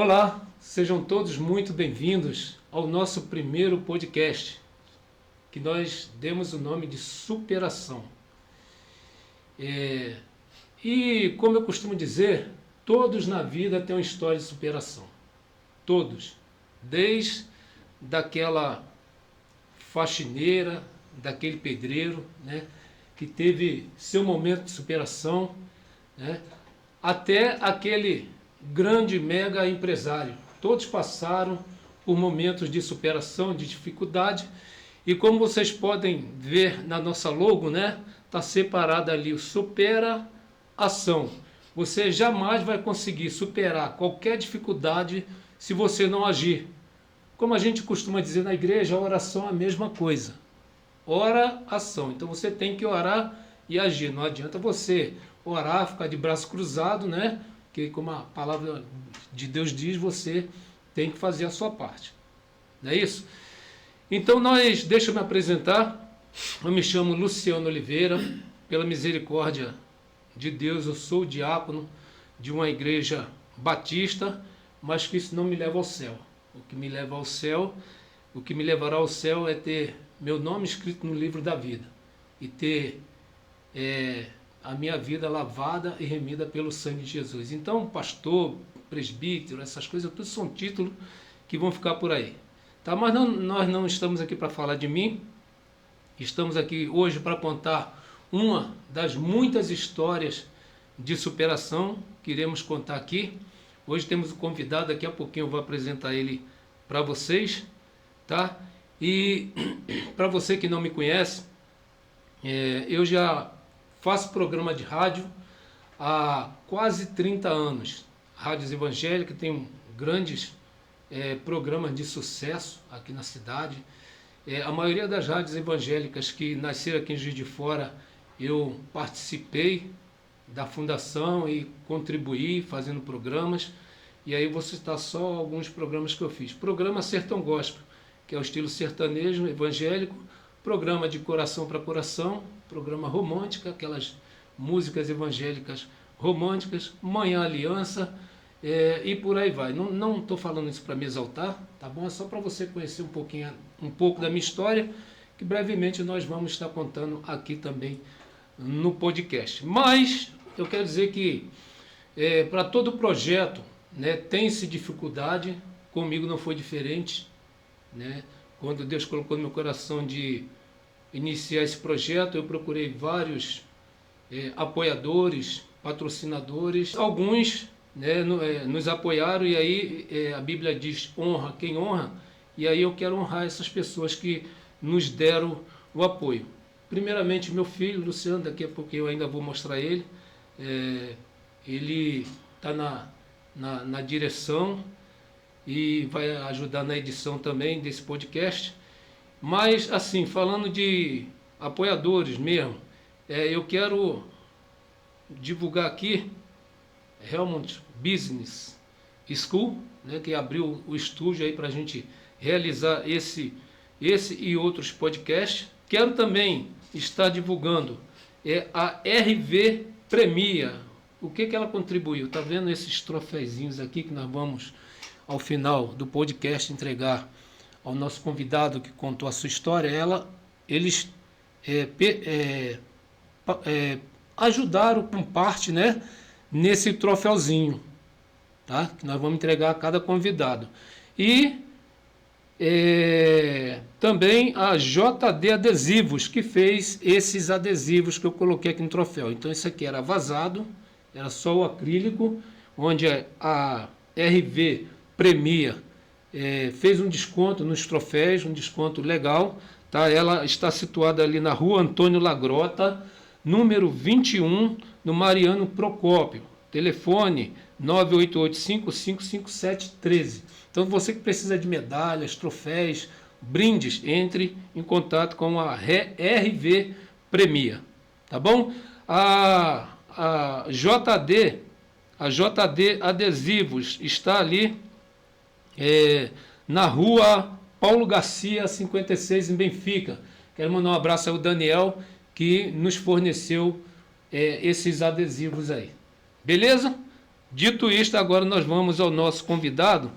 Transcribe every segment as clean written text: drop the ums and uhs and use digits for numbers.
Olá, sejam todos muito bem-vindos ao nosso primeiro podcast, que nós demos o nome de Superação. E como eu costumo dizer, todos na vida têm uma história de superação. Todos. Desde daquela faxineira, daquele pedreiro, né, que teve seu momento de superação, né, até aquele grande mega empresário. Todos passaram por momentos de superação, de dificuldade, e como vocês podem ver na nossa logo, né, está separado ali o supera ação. Você jamais vai conseguir superar qualquer dificuldade se você não agir. Como a gente costuma dizer na igreja, a oração é a mesma coisa. Ora, ação. Então você tem que orar e agir. Não adianta você orar, ficar de braço cruzado, né? Que como a palavra de Deus diz, você tem que fazer a sua parte. Não é isso? Então deixa eu me apresentar. Eu me chamo Luciano Oliveira. Pela misericórdia de Deus, eu sou diácono de uma igreja batista, mas que isso não me leva ao céu. O que me leva ao céu, o que me levará ao céu é ter meu nome escrito no livro da vida e ter a minha vida lavada e remida pelo sangue de Jesus. Então, pastor, presbítero, essas coisas, tudo são títulos que vão ficar por aí. Tá? Mas nós não estamos aqui para falar de mim, estamos aqui hoje para contar uma das muitas histórias de superação que iremos contar aqui. Hoje temos um convidado, daqui a pouquinho eu vou apresentar ele para vocês, tá? E para você que não me conhece, eu já faço programa de rádio há quase 30 anos. Rádios evangélicas, tem grandes programas de sucesso aqui na cidade. A maioria das rádios evangélicas que nasceram aqui em Juiz de Fora, eu participei da fundação e contribuí fazendo programas. E aí vou citar só alguns programas que eu fiz. Programa Sertão Gospel, que é o estilo sertanejo evangélico. Programa de Coração para Coração. Programa Romântica, aquelas músicas evangélicas românticas. Manhã Aliança, e por aí vai. Não estou falando isso para me exaltar, tá bom? É só para você conhecer um pouco da minha história, que brevemente nós vamos estar contando aqui também no podcast. Mas eu quero dizer que para todo projeto, né, tem-se dificuldade. Comigo não foi diferente, né? Quando Deus colocou no meu coração de iniciar esse projeto, eu procurei vários apoiadores, patrocinadores. Alguns, né, nos apoiaram, e aí a Bíblia diz: honra quem honra, e aí eu quero honrar essas pessoas que nos deram o apoio. Primeiramente, meu filho, Luciano, daqui a pouco eu ainda vou mostrar ele. Ele está na direção e vai ajudar na edição também desse podcast. Mas, assim, falando de apoiadores mesmo, eu quero divulgar aqui Helmut Business School, né, que abriu o estúdio aí para a gente realizar esse e outros podcasts. Quero também estar divulgando a RV Premia. O que ela contribuiu? Está vendo esses troféuzinhos aqui que nós vamos, ao final do podcast, entregar ao nosso convidado que contou a sua história? Eles ajudaram com parte, né, nesse troféuzinho, tá? Que nós vamos entregar a cada convidado. E também a JD Adesivos, que fez esses adesivos que eu coloquei aqui no troféu. Então isso aqui era vazado, era só o acrílico, onde a RV Premia fez um desconto nos troféus, um desconto legal, tá? Ela está situada ali na rua Antônio Lagrota, número 21, no Mariano Procópio. Telefone 988555713. Então você que precisa de medalhas, troféus, brindes, entre em contato com a RV Premia, tá bom? A JD Adesivos está ali na rua Paulo Garcia 56, em Benfica. Quero mandar um abraço ao Daniel, que nos forneceu esses adesivos aí. Beleza? Dito isto, agora nós vamos ao nosso convidado,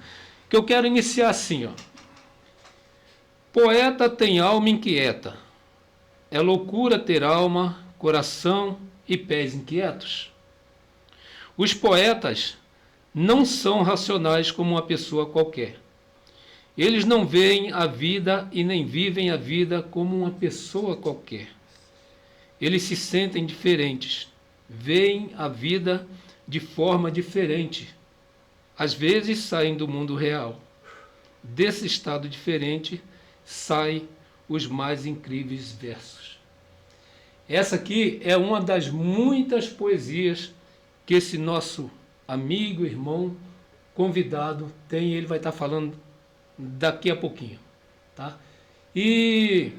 que eu quero iniciar assim, ó. Poeta tem alma inquieta. É loucura ter alma, coração e pés inquietos. Os poetas não são racionais como uma pessoa qualquer. Eles não veem a vida e nem vivem a vida como uma pessoa qualquer. Eles se sentem diferentes, veem a vida de forma diferente. Às vezes saem do mundo real. Desse estado diferente saem os mais incríveis versos. Essa aqui é uma das muitas poesias que esse nosso amigo, irmão, convidado tem. Ele vai estar falando daqui a pouquinho, tá? E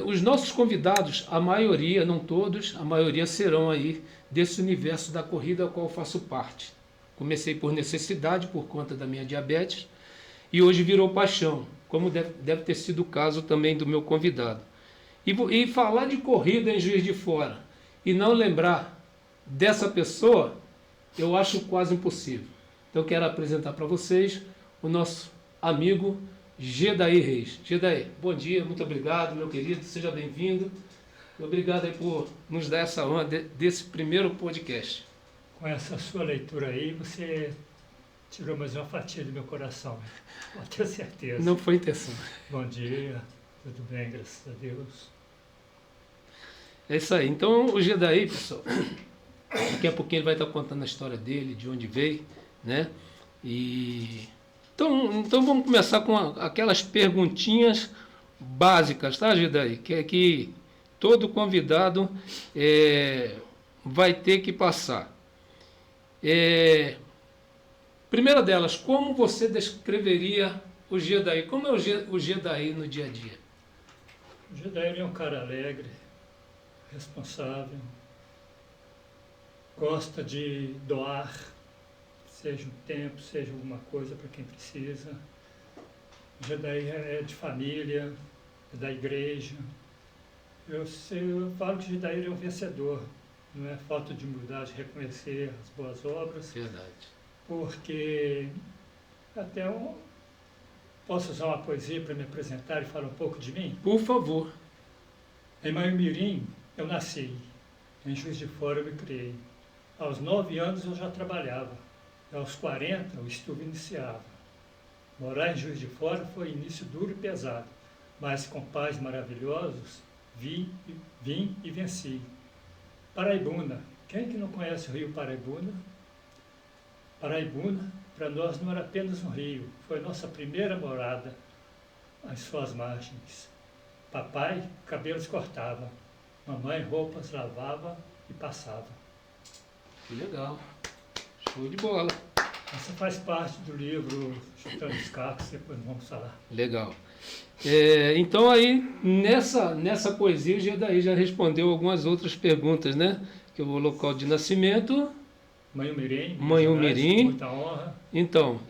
os nossos convidados, a maioria, não todos, a maioria serão aí desse universo da corrida ao qual eu faço parte. Comecei por necessidade, por conta da minha diabetes, e hoje virou paixão, como deve ter sido o caso também do meu convidado. E falar de corrida em Juiz de Fora e não lembrar dessa pessoa, eu acho quase impossível. Então eu quero apresentar para vocês o nosso amigo Gedair Reis. Gedair, bom dia, muito obrigado, meu querido, seja bem-vindo. Obrigado aí por nos dar essa honra desse primeiro podcast. Com essa sua leitura aí, você tirou mais uma fatia do meu coração, pode ter certeza. Não foi intenção. Bom dia, tudo bem, graças a Deus. É isso aí. Então o Gedair, pessoal, daqui a pouquinho ele vai estar contando a história dele, de onde veio, né? Então vamos começar com aquelas perguntinhas básicas, tá, Gedair? Que é que todo convidado vai ter que passar. Primeira delas, como você descreveria o Gedair? Como é o Gedair no dia a dia? O Gedair é um cara alegre, responsável, gosta de doar, seja um tempo, seja alguma coisa para quem precisa. O Gedair é de família, é da igreja. Eu falo que o Gedair é um vencedor, não é falta de humildade reconhecer as boas obras. Verdade. Porque posso usar uma poesia para me apresentar e falar um pouco de mim? Por favor. Em Maiumirim eu nasci, em Juiz de Fora eu me criei. Aos 9 anos eu já trabalhava, aos 40 o estudo iniciava. Morar em Juiz de Fora foi início duro e pesado, mas com pais maravilhosos vim e venci. Paraibuna, quem que não conhece o rio Paraibuna? Paraibuna, para nós não era apenas um rio, foi nossa primeira morada às suas margens. Papai, cabelos cortava, mamãe, roupas lavava e passava. Que legal, show de bola. Essa faz parte do livro Chutando os Cacos, depois vamos falar. Legal. Então aí, nessa poesia, o Gedair já respondeu algumas outras perguntas, né? Que o local de nascimento... Manhumirim, muita honra. Então,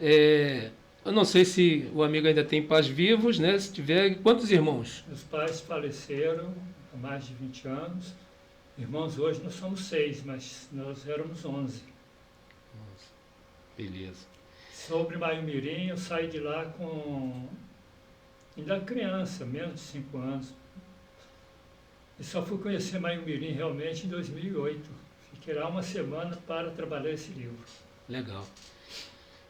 eu não sei se o amigo ainda tem pais vivos, né? Se tiver, quantos irmãos? Meus pais faleceram há mais de 20 anos. Irmãos, hoje nós somos 6, mas nós éramos 11. Nossa, beleza. Sobre Maiumirim, eu saí de lá ainda criança, menos de 5 anos. E só fui conhecer Maiumirim realmente em 2008. Fiquei lá uma semana para trabalhar esse livro. Legal.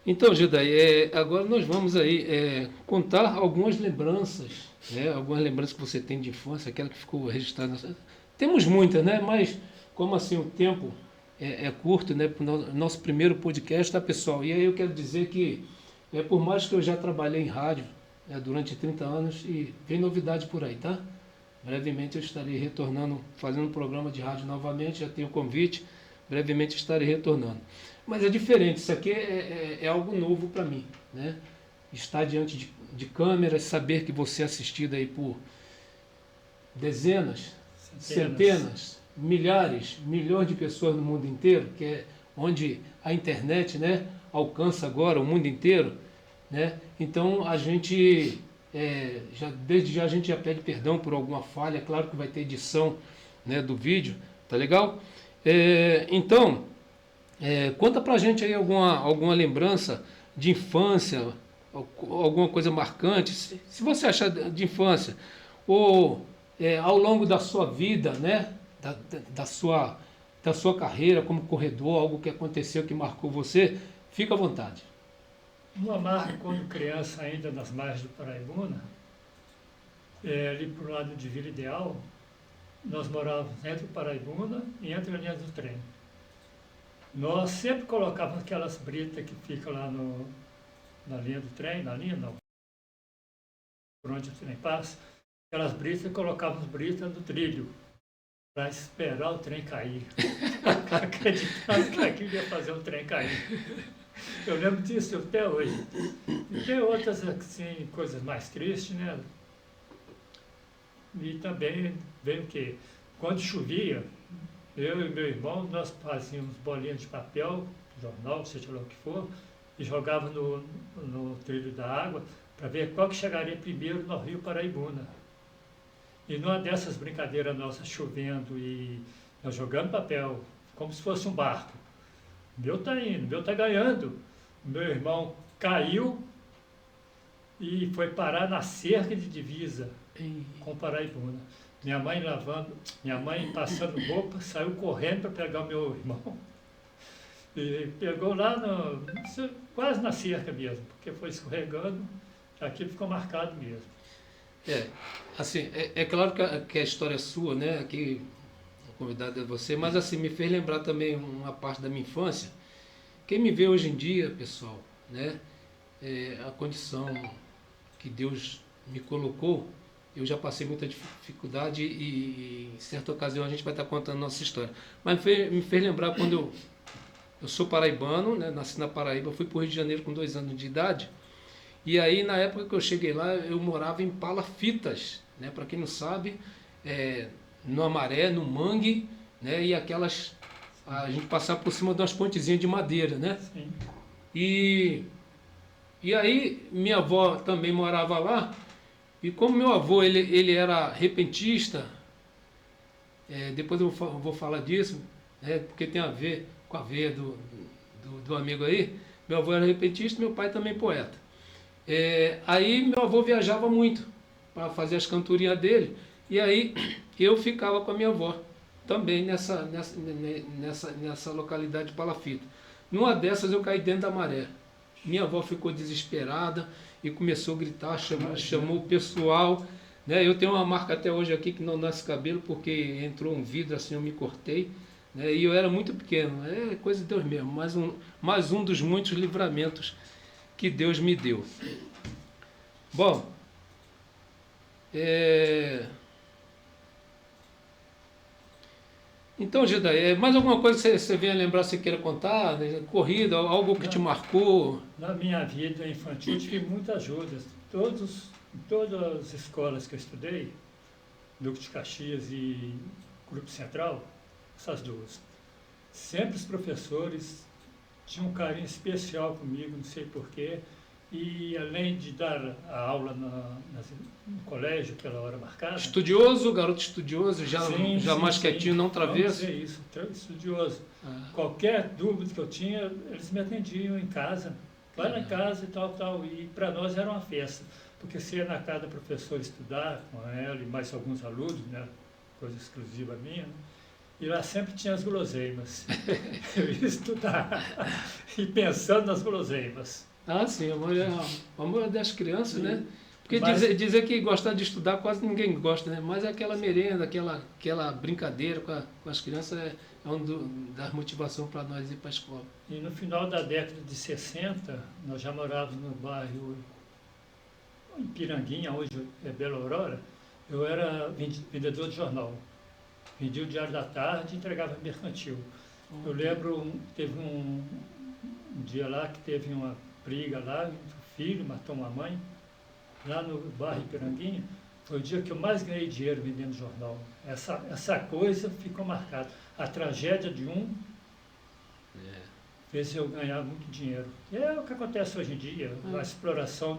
Então, Gedair, agora nós vamos aí contar algumas lembranças, né? Algumas lembranças que você tem de infância, aquela que ficou registrada. Temos muitas, né? Mas como assim o tempo é curto, né? Para o nosso primeiro podcast, tá, pessoal? E aí eu quero dizer que, por mais que eu já trabalhei em rádio durante 30 anos, e vem novidade por aí, tá? Brevemente eu estarei retornando, fazendo um programa de rádio novamente, já tenho o convite, brevemente estarei retornando. Mas é diferente, isso aqui é algo novo para mim, né? Estar diante de câmeras, saber que você é assistido aí por dezenas, centenas, milhares, milhões de pessoas no mundo inteiro, que é onde a internet, né, alcança agora o mundo inteiro, né? Então a gente... desde já a gente já pede perdão por alguma falha, claro que vai ter edição, né, do vídeo, tá legal? Então, Conta pra gente aí alguma lembrança de infância, alguma coisa marcante, se você achar de infância, ou ao longo da sua vida, né? Da sua carreira como corredor, algo que aconteceu que marcou você, fica à vontade. Uma marca, quando criança, ainda nas margens do Paraibuna, ali para o lado de Vila Ideal, nós morávamos entre o Paraibuna e entre a linha do trem. Nós sempre colocávamos aquelas britas que ficam lá na linha do trem, na linha não, por onde o trem passa, aquelas britas, colocávamos britas no trilho, para esperar o trem cair, acreditando que aquilo ia fazer o trem cair. Eu lembro disso até hoje. E tem outras assim, coisas mais tristes, né? E também veio que quando chovia, eu e meu irmão, nós fazíamos bolinhas de papel, jornal, seja lá o que for, e jogava no trilho da água para ver qual que chegaria primeiro no Rio Paraibuna. E numa dessas brincadeiras nossas, chovendo e nós jogando papel, como se fosse um barco. O meu está indo, o meu está ganhando. O meu irmão caiu e foi parar na cerca de divisa com o Paraibuna. Minha mãe passando roupa, saiu correndo para pegar o meu irmão. E pegou lá quase na cerca mesmo, porque foi escorregando, aquilo ficou marcado mesmo. Assim, é claro que a história é sua, né? Aqui o convidado é você, mas assim, me fez lembrar também uma parte da minha infância. Quem me vê hoje em dia, pessoal, né? A condição que Deus me colocou, eu já passei muita dificuldade e em certa ocasião a gente vai estar contando nossa história. Mas me fez lembrar quando eu sou paraibano, né? Nasci na Paraíba, fui para o Rio de Janeiro com 2 anos de idade. E aí, na época que eu cheguei lá, eu morava em Palafitas, né? Para quem não sabe, no Amaré, no Mangue, né? E a gente passava por cima de umas pontezinhas de madeira, né? Sim. E aí, minha avó também morava lá, e como meu avô, ele era repentista, depois eu vou falar disso, porque tem a ver com a veia do amigo aí. Meu avô era repentista, meu pai também poeta. Aí meu avô viajava muito para fazer as cantorias dele, e aí eu ficava com a minha avó, também nessa localidade de Palafita. Numa dessas eu caí dentro da maré. Minha avó ficou desesperada e começou a gritar, chamou o pessoal. Né? Eu tenho uma marca até hoje aqui que não nasce cabelo, porque entrou um vidro assim, eu me cortei. Né? E eu era muito pequeno, é coisa de Deus mesmo, mais um dos muitos livramentos que Deus me deu. Bom, então, Gida, mais alguma coisa que você venha lembrar, você queira contar? Né? Corrida, algo que te marcou? Na minha vida infantil tive muita ajuda. Em todas as escolas que eu estudei, Duque de Caxias e Grupo Central, essas duas, sempre os professores tinham um carinho especial comigo, não sei porquê, e além de dar a aula no colégio, pela hora marcada... Estudioso, garoto estudioso, já mais quietinho, não travesso? Vamos dizer isso, estudioso. Qualquer dúvida que eu tinha, eles me atendiam em casa, vai lá em casa e tal, e para nós era uma festa, porque você ia na casa do professor estudar com ela e mais alguns alunos, né, coisa exclusiva minha, né? E lá sempre tinha as guloseimas. Eu ia estudar e pensando nas guloseimas. Ah, sim, o amor das crianças, né? Porque Mas, dizer que gostar de estudar quase ninguém gosta, né? Mas aquela merenda, aquela brincadeira com as crianças é das motivações para nós ir para a escola. E no final da década de 60, nós já morávamos no bairro em Piranguinha, hoje é Bela Aurora. Eu era vendedor de jornal. Vendia o Diário da Tarde e entregava mercantil. Eu lembro, teve um dia lá que teve uma briga lá, o filho matou uma mãe, lá no bairro Piranguinha. Foi o dia que eu mais ganhei dinheiro vendendo jornal. Essa coisa ficou marcada. A tragédia de fez eu ganhar muito dinheiro. E é o que acontece hoje em dia, a exploração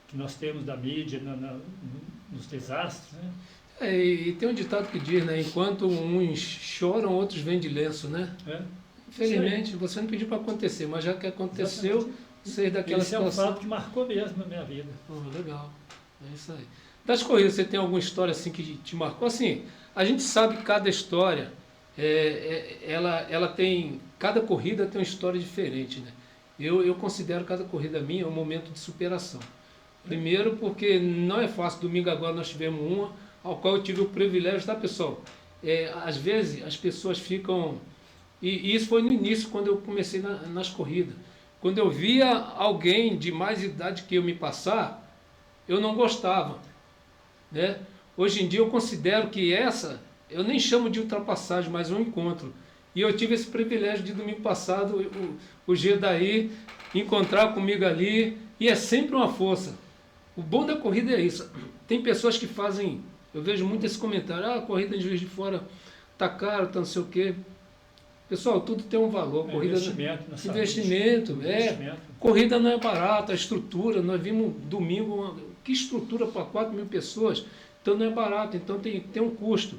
que nós temos da mídia nos desastres, né? E tem um ditado que diz, né? Enquanto uns choram, outros vendem lenço, né? Infelizmente, você não pediu para acontecer, mas já que aconteceu, sei daquela Esse é um situação. fato que marcou mesmo a minha vida. Legal, é isso aí. Das corridas, você tem alguma história assim que te marcou? Assim, a gente sabe que cada história, ela tem, cada corrida tem uma história diferente, né? Eu considero cada corrida minha um momento de superação. Primeiro porque não é fácil, domingo agora nós tivemos uma, ao qual eu tive o privilégio, tá pessoal? Às vezes as pessoas ficam, e isso foi no início quando eu comecei nas corridas. Quando eu via alguém de mais idade que eu me passar, eu não gostava, né? Hoje em dia eu considero que eu nem chamo de ultrapassagem, mas um encontro. E eu tive esse privilégio de domingo passado, o Gedaí encontrar comigo ali, e é sempre uma força. O bom da corrida é isso. Tem pessoas que fazem, eu vejo muito esse comentário, a corrida de Juiz de Fora tá caro, tá não sei o quê. Pessoal, tudo tem um valor. Corrida, Investimento na saúde. Investimento. Corrida não é barata, a estrutura, nós vimos domingo, que estrutura para 4.000 pessoas, então não é barato, então tem um custo.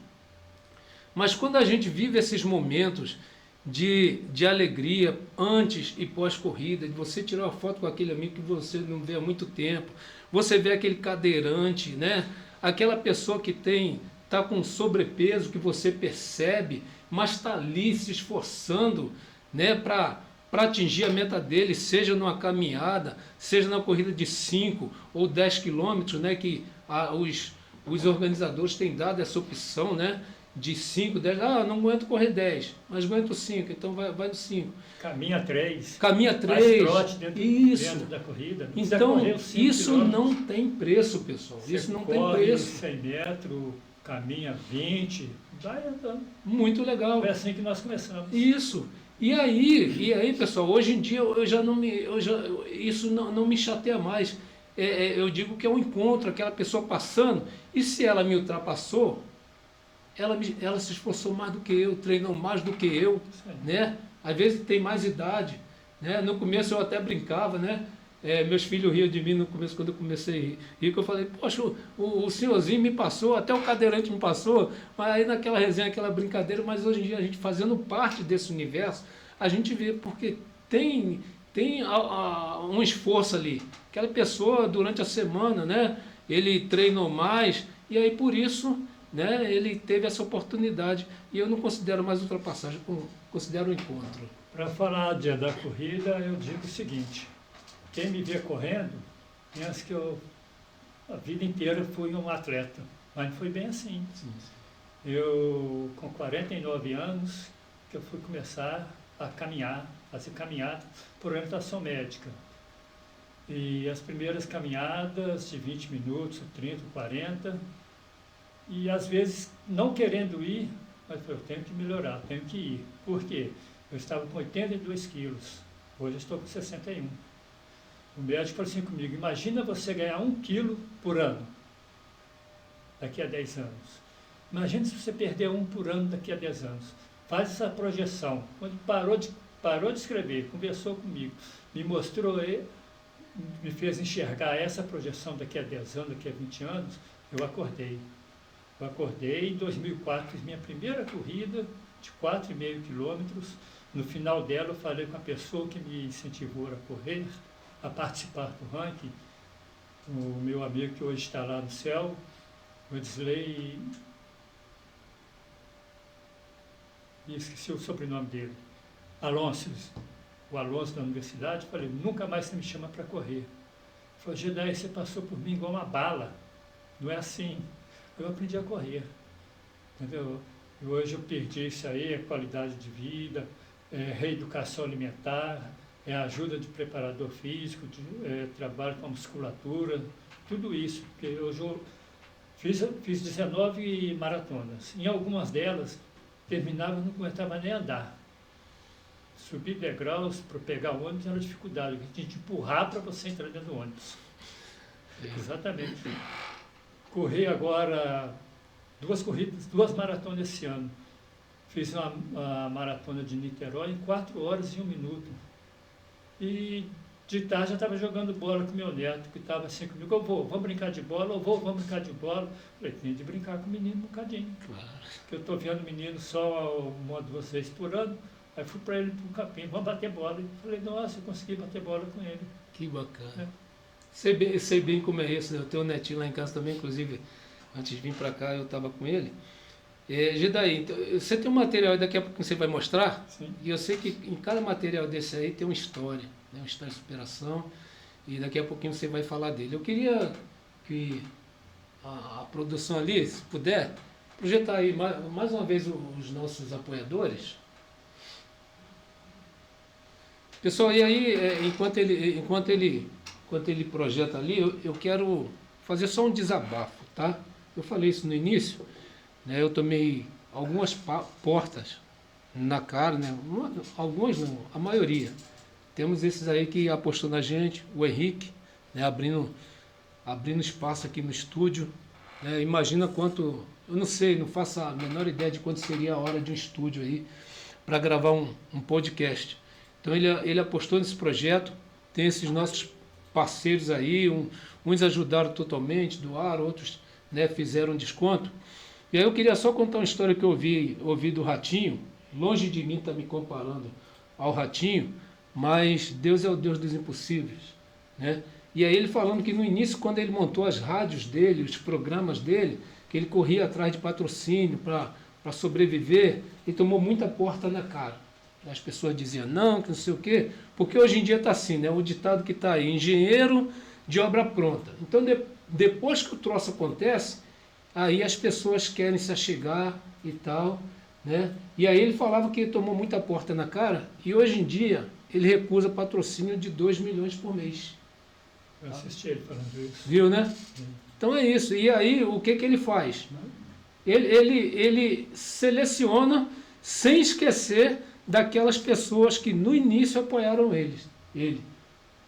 Mas quando a gente vive esses momentos de alegria antes e pós-corrida, de você tirar uma foto com aquele amigo que você não vê há muito tempo, você vê aquele cadeirante, né? Aquela pessoa que está com sobrepeso que você percebe, mas está ali se esforçando, né, para atingir a meta dele, seja numa caminhada, seja na corrida de 5 ou 10 quilômetros, né, que os organizadores têm dado essa opção, né, de 5, 10, não aguento correr 10, mas aguento 5, então vai no 5. Caminha 3. Caminha 3. Trote dentro da corrida. Não então, isso quilômetros. não tem preço, pessoal. Você isso não corre tem preço. 100 metros, caminha 20, vai andando. Muito legal. Foi assim que nós começamos. Isso. E aí, pessoal, hoje em dia isso não me chateia mais. Eu digo que é um encontro, aquela pessoa passando, e se ela me ultrapassou, ela se esforçou mais do que eu, treinou mais do que eu, né? Às vezes tem mais idade, né? No começo eu até brincava, né? Meus filhos riam de mim no começo, quando eu comecei a rir, que eu falei, poxa, o senhorzinho me passou, até o cadeirante me passou, mas aí naquela resenha, aquela brincadeira, mas hoje em dia a gente fazendo parte desse universo, a gente vê porque tem um esforço ali. Aquela pessoa, durante a semana, né? Ele treinou mais, e aí por isso, né, ele teve essa oportunidade, e eu não considero mais ultrapassagem, considero um encontro. Para falar da corrida, eu digo o seguinte, quem me vê correndo, pensa que a vida inteira fui um atleta, mas não foi bem assim. Sim. Eu, com 49 anos, que eu fui começar a caminhar, fazer caminhada por orientação médica. E as primeiras caminhadas de 20 minutos, 30, 40, e às vezes não querendo ir, mas eu tenho que melhorar, tenho que ir. Por quê? Eu estava com 82 quilos, hoje eu estou com 61. O médico falou assim comigo, imagina você ganhar 1 quilo por ano, daqui a 10 anos. Imagina se você perder 1 por ano daqui a 10 anos. Faz essa projeção. Quando parou de escrever, conversou comigo, me mostrou, me fez enxergar essa projeção daqui a 10 anos, daqui a 20 anos, eu acordei. Eu acordei em 2004, fiz minha primeira corrida de 4,5 quilômetros. No final dela, eu falei com a pessoa que me incentivou a correr, a participar do ranking, o meu amigo que hoje está lá no céu, o Edisley, esqueci o sobrenome dele, Alonso, o Alonso da universidade. Falei, nunca mais você me chama para correr. Ele falou, Gedaí, você passou por mim igual uma bala, não é assim. Eu aprendi a correr, entendeu? E hoje eu perdi isso aí, a qualidade de vida, reeducação alimentar, ajuda de preparador físico, trabalho com a musculatura, tudo isso. Porque hoje eu fiz 19 maratonas. Em algumas delas, terminava e não aguentava nem andar. Subir degraus para pegar o ônibus era dificuldade, a gente empurrar para você entrar dentro do ônibus. Exatamente. Corri agora 2 maratonas esse ano. Fiz uma maratona de Niterói em 4 horas e 1 minuto. E de tarde já estava jogando bola com meu neto, que estava assim comigo, vamos brincar de bola, vamos brincar de bola. Falei, tem de brincar com o menino um bocadinho. Claro. Porque eu estou vendo o menino só 1 ou 2 vezes por ano, Aí fui para ele para o Capim, vamos bater bola. E falei, nossa, eu consegui bater bola com ele. Que bacana. É. Sei bem como é isso, né? Eu tenho um netinho lá em casa também, inclusive, antes de vir para cá eu estava com ele. Gedaí, então, você tem um material aí daqui a pouco que você vai mostrar, Sim. e eu sei que em cada material desse aí tem uma história, né? Uma história de superação, e daqui a pouquinho você vai falar dele. Eu queria que a produção ali, se puder, projetar aí mais uma vez os nossos apoiadores. Pessoal, e aí, enquanto ele projeta ali, eu quero fazer só um desabafo, tá? Eu falei isso no início, né? Eu tomei algumas portas na cara, né? Algumas não, a maioria. Temos esses aí que apostou na gente, o Henrique, né? Abrindo espaço aqui no estúdio, né? Imagina quanto, eu não sei, não faço a menor ideia de quanto seria a hora de um estúdio aí para gravar um podcast. Então ele apostou nesse projeto, tem esses nossos parceiros aí, uns ajudaram totalmente, doaram, outros, né, fizeram desconto. E aí eu queria só contar uma história que eu ouvi do Ratinho, longe de mim estar me comparando ao Ratinho, mas Deus é o Deus dos impossíveis, né? E aí ele falando que no início, quando ele montou as rádios dele, os programas dele, que ele corria atrás de patrocínio para sobreviver, ele tomou muita porta na cara. As pessoas diziam não, que não sei o quê, porque hoje em dia está assim, né? O ditado que está aí, engenheiro de obra pronta. Então, depois que o troço acontece, aí as pessoas querem se achegar e tal, né? E aí ele falava que ele tomou muita porta na cara, e hoje em dia ele recusa patrocínio de 2 milhões por mês. Eu assisti ele falando isso. Viu, né? Então é isso. E aí, o que ele faz? Ele seleciona sem esquecer daquelas pessoas que no início apoiaram ele.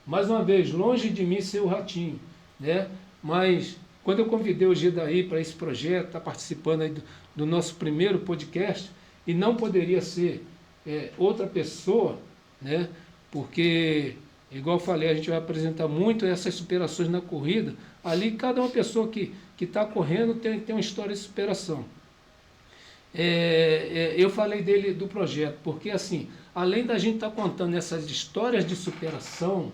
Mais uma vez, longe de mim ser o Ratinho, né? Mas quando eu convidei o Gedaí para esse projeto, está participando aí do nosso primeiro podcast, e não poderia ser outra pessoa, né? Porque, igual eu falei, a gente vai apresentar muito essas superações na corrida. Ali, cada uma pessoa que está correndo tem uma história de superação. Eu falei do projeto, porque assim, além da gente estar contando essas histórias de superação,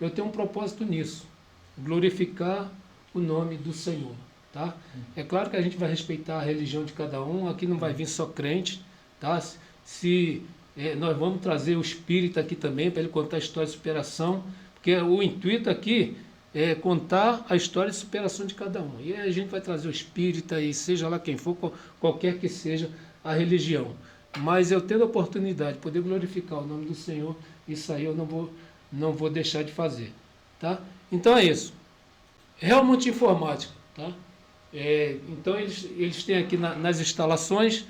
eu tenho um propósito nisso, glorificar o nome do Senhor, tá? É claro que a gente vai respeitar a religião de cada um, aqui não vai vir só crente, tá? Nós vamos trazer o espírita aqui também, para ele contar a história de superação, porque o intuito aqui é contar a história de superação de cada um. E aí a gente vai trazer o espírita, e seja lá quem for, qualquer que seja a religião. Mas eu tendo a oportunidade de poder glorificar o nome do Senhor, isso aí eu não vou deixar de fazer. Tá? Então é isso. Helmut Informática. Tá? Então eles têm aqui nas instalações,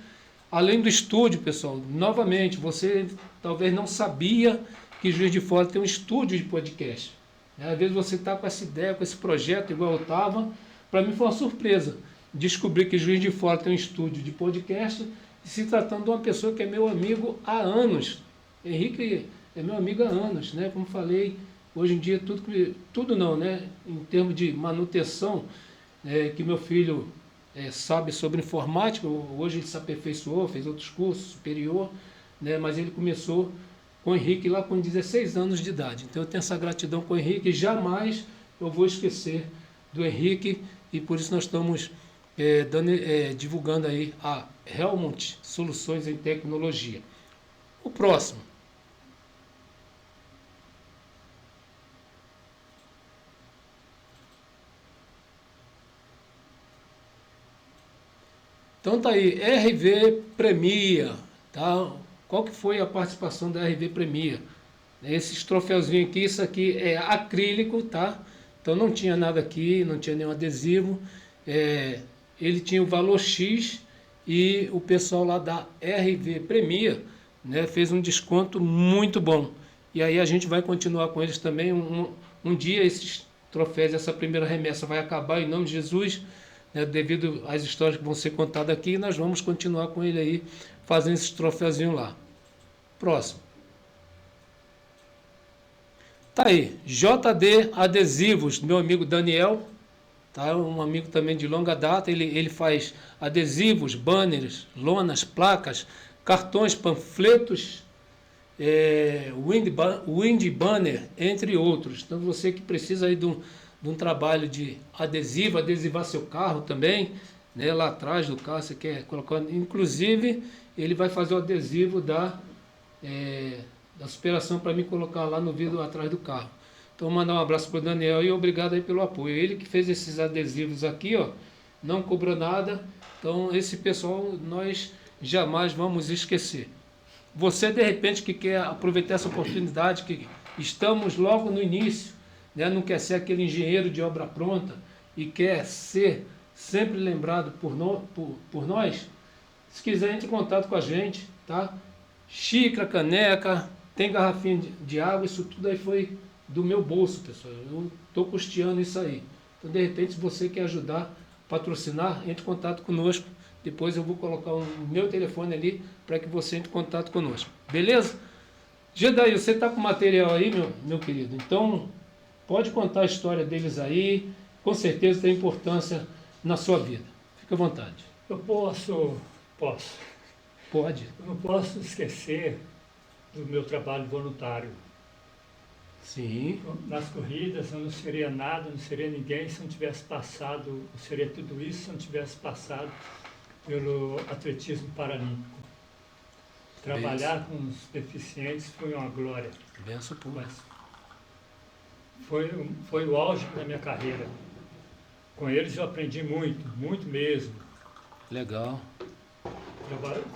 além do estúdio, pessoal, novamente, você talvez não sabia que Juiz de Fora tem um estúdio de podcast. Às vezes você está com essa ideia, com esse projeto, igual eu estava. Para mim foi uma surpresa descobrir que Juiz de Fora tem um estúdio de podcast, se tratando de uma pessoa que é meu amigo há anos. Henrique é meu amigo há anos, né? Como falei, hoje em dia tudo não, né? Em termos de manutenção, que meu filho sabe sobre informática, hoje ele se aperfeiçoou, fez outros cursos superior, né? Mas ele começou com o Henrique lá com 16 anos de idade. Então eu tenho essa gratidão com o Henrique, e jamais eu vou esquecer do Henrique, e por isso nós estamos divulgando aí a Helmut Soluções em Tecnologia. O próximo. Então tá aí, RV Premia, tá? Qual que foi a participação da RV Premia? Esses troféuzinhos aqui, isso aqui é acrílico, tá? Então não tinha nada aqui, não tinha nenhum adesivo. Ele tinha o valor X, e o pessoal lá da RV Premia, né, fez um desconto muito bom. E aí a gente vai continuar com eles também. Um dia esses troféus, essa primeira remessa vai acabar em nome de Jesus, né, devido às histórias que vão ser contadas aqui, e nós vamos continuar com ele aí, fazendo esses troféuzinhos lá. Próximo. Tá aí, JD Adesivos, meu amigo Daniel, tá? Um amigo também de longa data. Ele faz adesivos, banners, lonas, placas, cartões, panfletos, Wind Banner, entre outros. Então você que precisa aí de um trabalho de adesivar seu carro também, né? Lá atrás do carro você quer colocar, inclusive ele vai fazer o adesivo da superação para mim colocar lá no vidro atrás do carro. Então mandar um abraço para o Daniel e obrigado aí pelo apoio. Ele que fez esses adesivos aqui, ó, não cobrou nada. Então esse pessoal nós jamais vamos esquecer. Você de repente que quer aproveitar essa oportunidade, que estamos logo no início, né? Não quer ser aquele engenheiro de obra pronta e quer ser sempre lembrado por nós, se quiser entre em contato com a gente, tá? Xícara, caneca, tem garrafinha de água, isso tudo aí foi do meu bolso, pessoal. Eu estou custeando isso aí. Então, de repente, se você quer ajudar, patrocinar, entre em contato conosco. Depois eu vou colocar o meu telefone ali para que você entre em contato conosco. Beleza? Gedaí, você está com material aí, meu querido? Então, pode contar a história deles aí. Com certeza tem importância na sua vida. Fique à vontade. Eu posso. Pode. Eu não posso esquecer do meu trabalho voluntário. Sim. Nas corridas eu não seria nada, não seria ninguém se não tivesse passado, não seria tudo isso se não tivesse passado pelo atletismo paralímpico. Trabalhar com os deficientes foi uma glória. Benção pura. Foi o auge da minha carreira. Com eles eu aprendi muito, muito mesmo. Legal.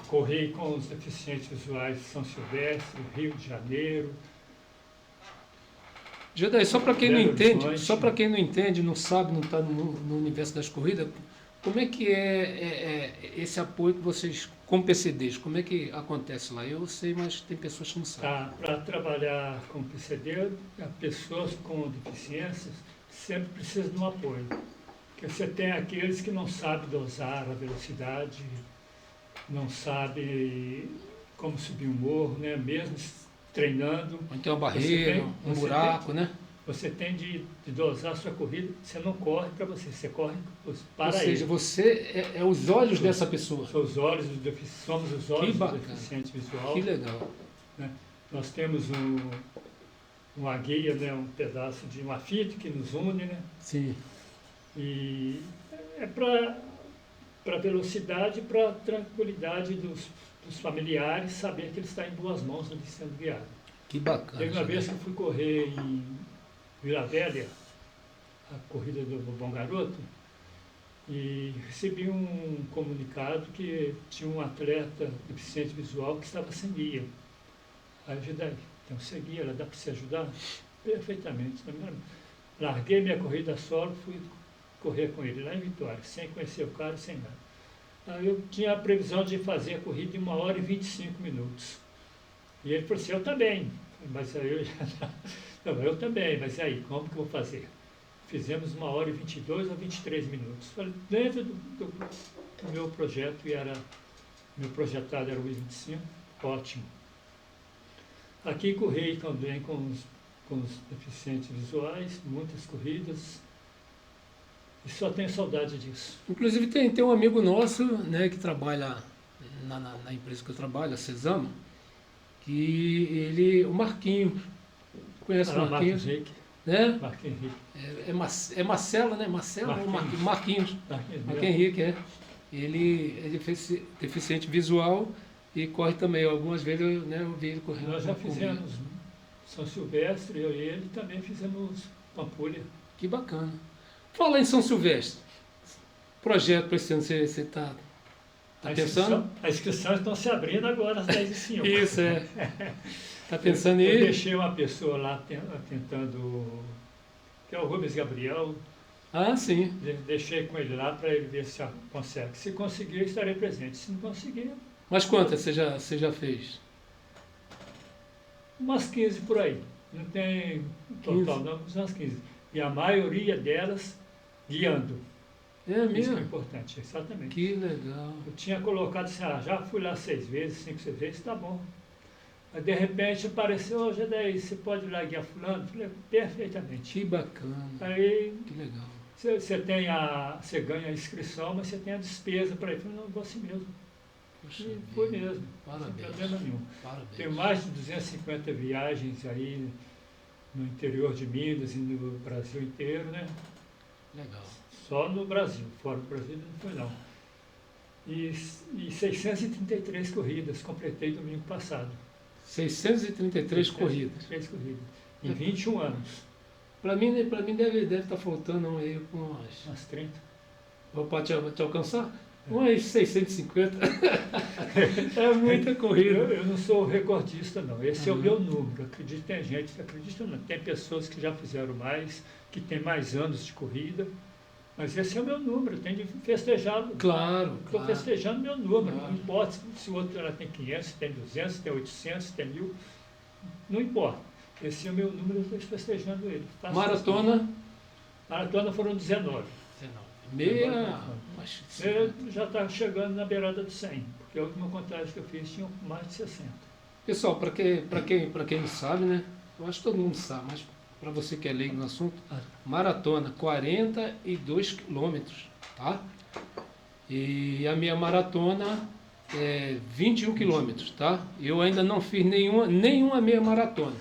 Corri com os deficientes visuais de São Silvestre, Rio de Janeiro. Gedaí, só para quem não Belo entende, Horizonte. só para quem não entende, não sabe, não está no universo das corridas, como é que é esse apoio que vocês, com PCDs, como é que acontece lá? Eu sei, mas tem pessoas que não sabem. Para trabalhar com PCD, pessoas com deficiências sempre precisam de um apoio. Porque você tem aqueles que não sabem dosar a velocidade, não sabem como subir um morro, né? Mesmo treinando. Ou então uma barreira, um buraco, né? Você tem de dosar a sua corrida, você não corre para você corre para ele. Ou seja, você é os olhos dessa pessoa. Somos os olhos do deficiente visual. Que legal. Né? Nós temos uma guia, né? Um pedaço de uma fita que nos une, né? Sim. E é para velocidade e para tranquilidade dos familiares saber que ele está em boas mãos ali sendo guiado. Que bacana. Teve uma vez que eu fui correr em Vila Velha, a corrida do Bom Garoto, e recebi um comunicado que tinha um atleta deficiente visual que estava sem guia. Aí eu disse, então sem guia, dá para se ajudar? Perfeitamente. Larguei minha corrida solo, fui correr com ele lá em Vitória, sem conhecer o cara, sem nada. Aí eu tinha a previsão de fazer a corrida em 1 hora e 25 minutos. E ele falou assim, eu também. Mas aí eu já... Não, eu também, mas aí, como que eu vou fazer? Fizemos 1 hora e 22 a 23 minutos. Falei, dentro do meu projeto, meu projetado era o I-25, ótimo. Aqui corri também com os deficientes visuais, muitas corridas, e só tenho saudade disso. Inclusive tem um amigo nosso, né, que trabalha na empresa que eu trabalho, a Cesama, que o Marquinho, conhece o Marquinhos? Henrique. Né? Marquinhos Henrique. É Marcelo, né? Marcelo ou Marquinhos? Marquinhos Henrique, é. Ele fez deficiente visual e corre também. Algumas vezes eu vi ele correndo. Nós já fizemos São Silvestre, eu e ele também fizemos Pampulha. Que bacana. Fala em São Silvestre. Projeto para esse ano, você está pensando? As inscrições estão se abrindo agora às 10h05. Isso, é. Está pensando em Eu ir? deixei uma pessoa lá tentando, que é o Rubens Gabriel. Ah, sim. Deixei com ele lá para ele ver se consegue. Se conseguir, eu estarei presente. Se não conseguir... Mas quantas você já fez? Umas 15 por aí. Não tem total, não, mas umas 15. E a maioria delas guiando. É mesmo? Isso que é importante, exatamente. Que legal. Eu tinha colocado assim, já fui lá 6 vezes, 5, 6 vezes, tá bom. Mas de repente apareceu, Gedaí, você pode ir lá guiar fulano? Eu falei, perfeitamente. Que bacana. Aí que legal. Você ganha a inscrição, mas você tem a despesa para ir. Eu falei, não, eu vou assim mesmo. Puxa E foi vida. mesmo, Parabéns. sem problema nenhum. Parabéns. Tenho mais de 250 viagens aí no interior de Minas e no Brasil inteiro, né? Legal. Só no Brasil, fora do Brasil não foi não. E 633 corridas, completei domingo passado. 633 corridas. 633 corridas, em 21 anos, Para mim deve estar faltando aí com umas 30. Para te alcançar? Umas 650. É muita corrida. Eu não sou recordista não, esse é o Uhum. meu número. Acredito que tem gente que acredita não. Tem pessoas que já fizeram mais, que têm mais anos de corrida, mas esse é o meu número, eu tenho de festejá-lo. Claro, Estou claro. festejando meu número, Claro. não importa se o outro já tem 500, se tem 200, se tem 800, se tem 1000, não importa. Esse é o meu número, eu estou festejando ele. Faço Maratona? Maratona foram 19. 19. Meia. Mas, Eu já está chegando na beirada de 100, porque a última contagem que eu fiz tinha mais de 60. pessoal, para quem não sabe, né? Eu acho que todo mundo sabe, mas para você que é leigo no assunto, maratona, 42 quilômetros, tá? E a minha maratona é 21 quilômetros, tá? Eu ainda não fiz nenhuma meia maratona.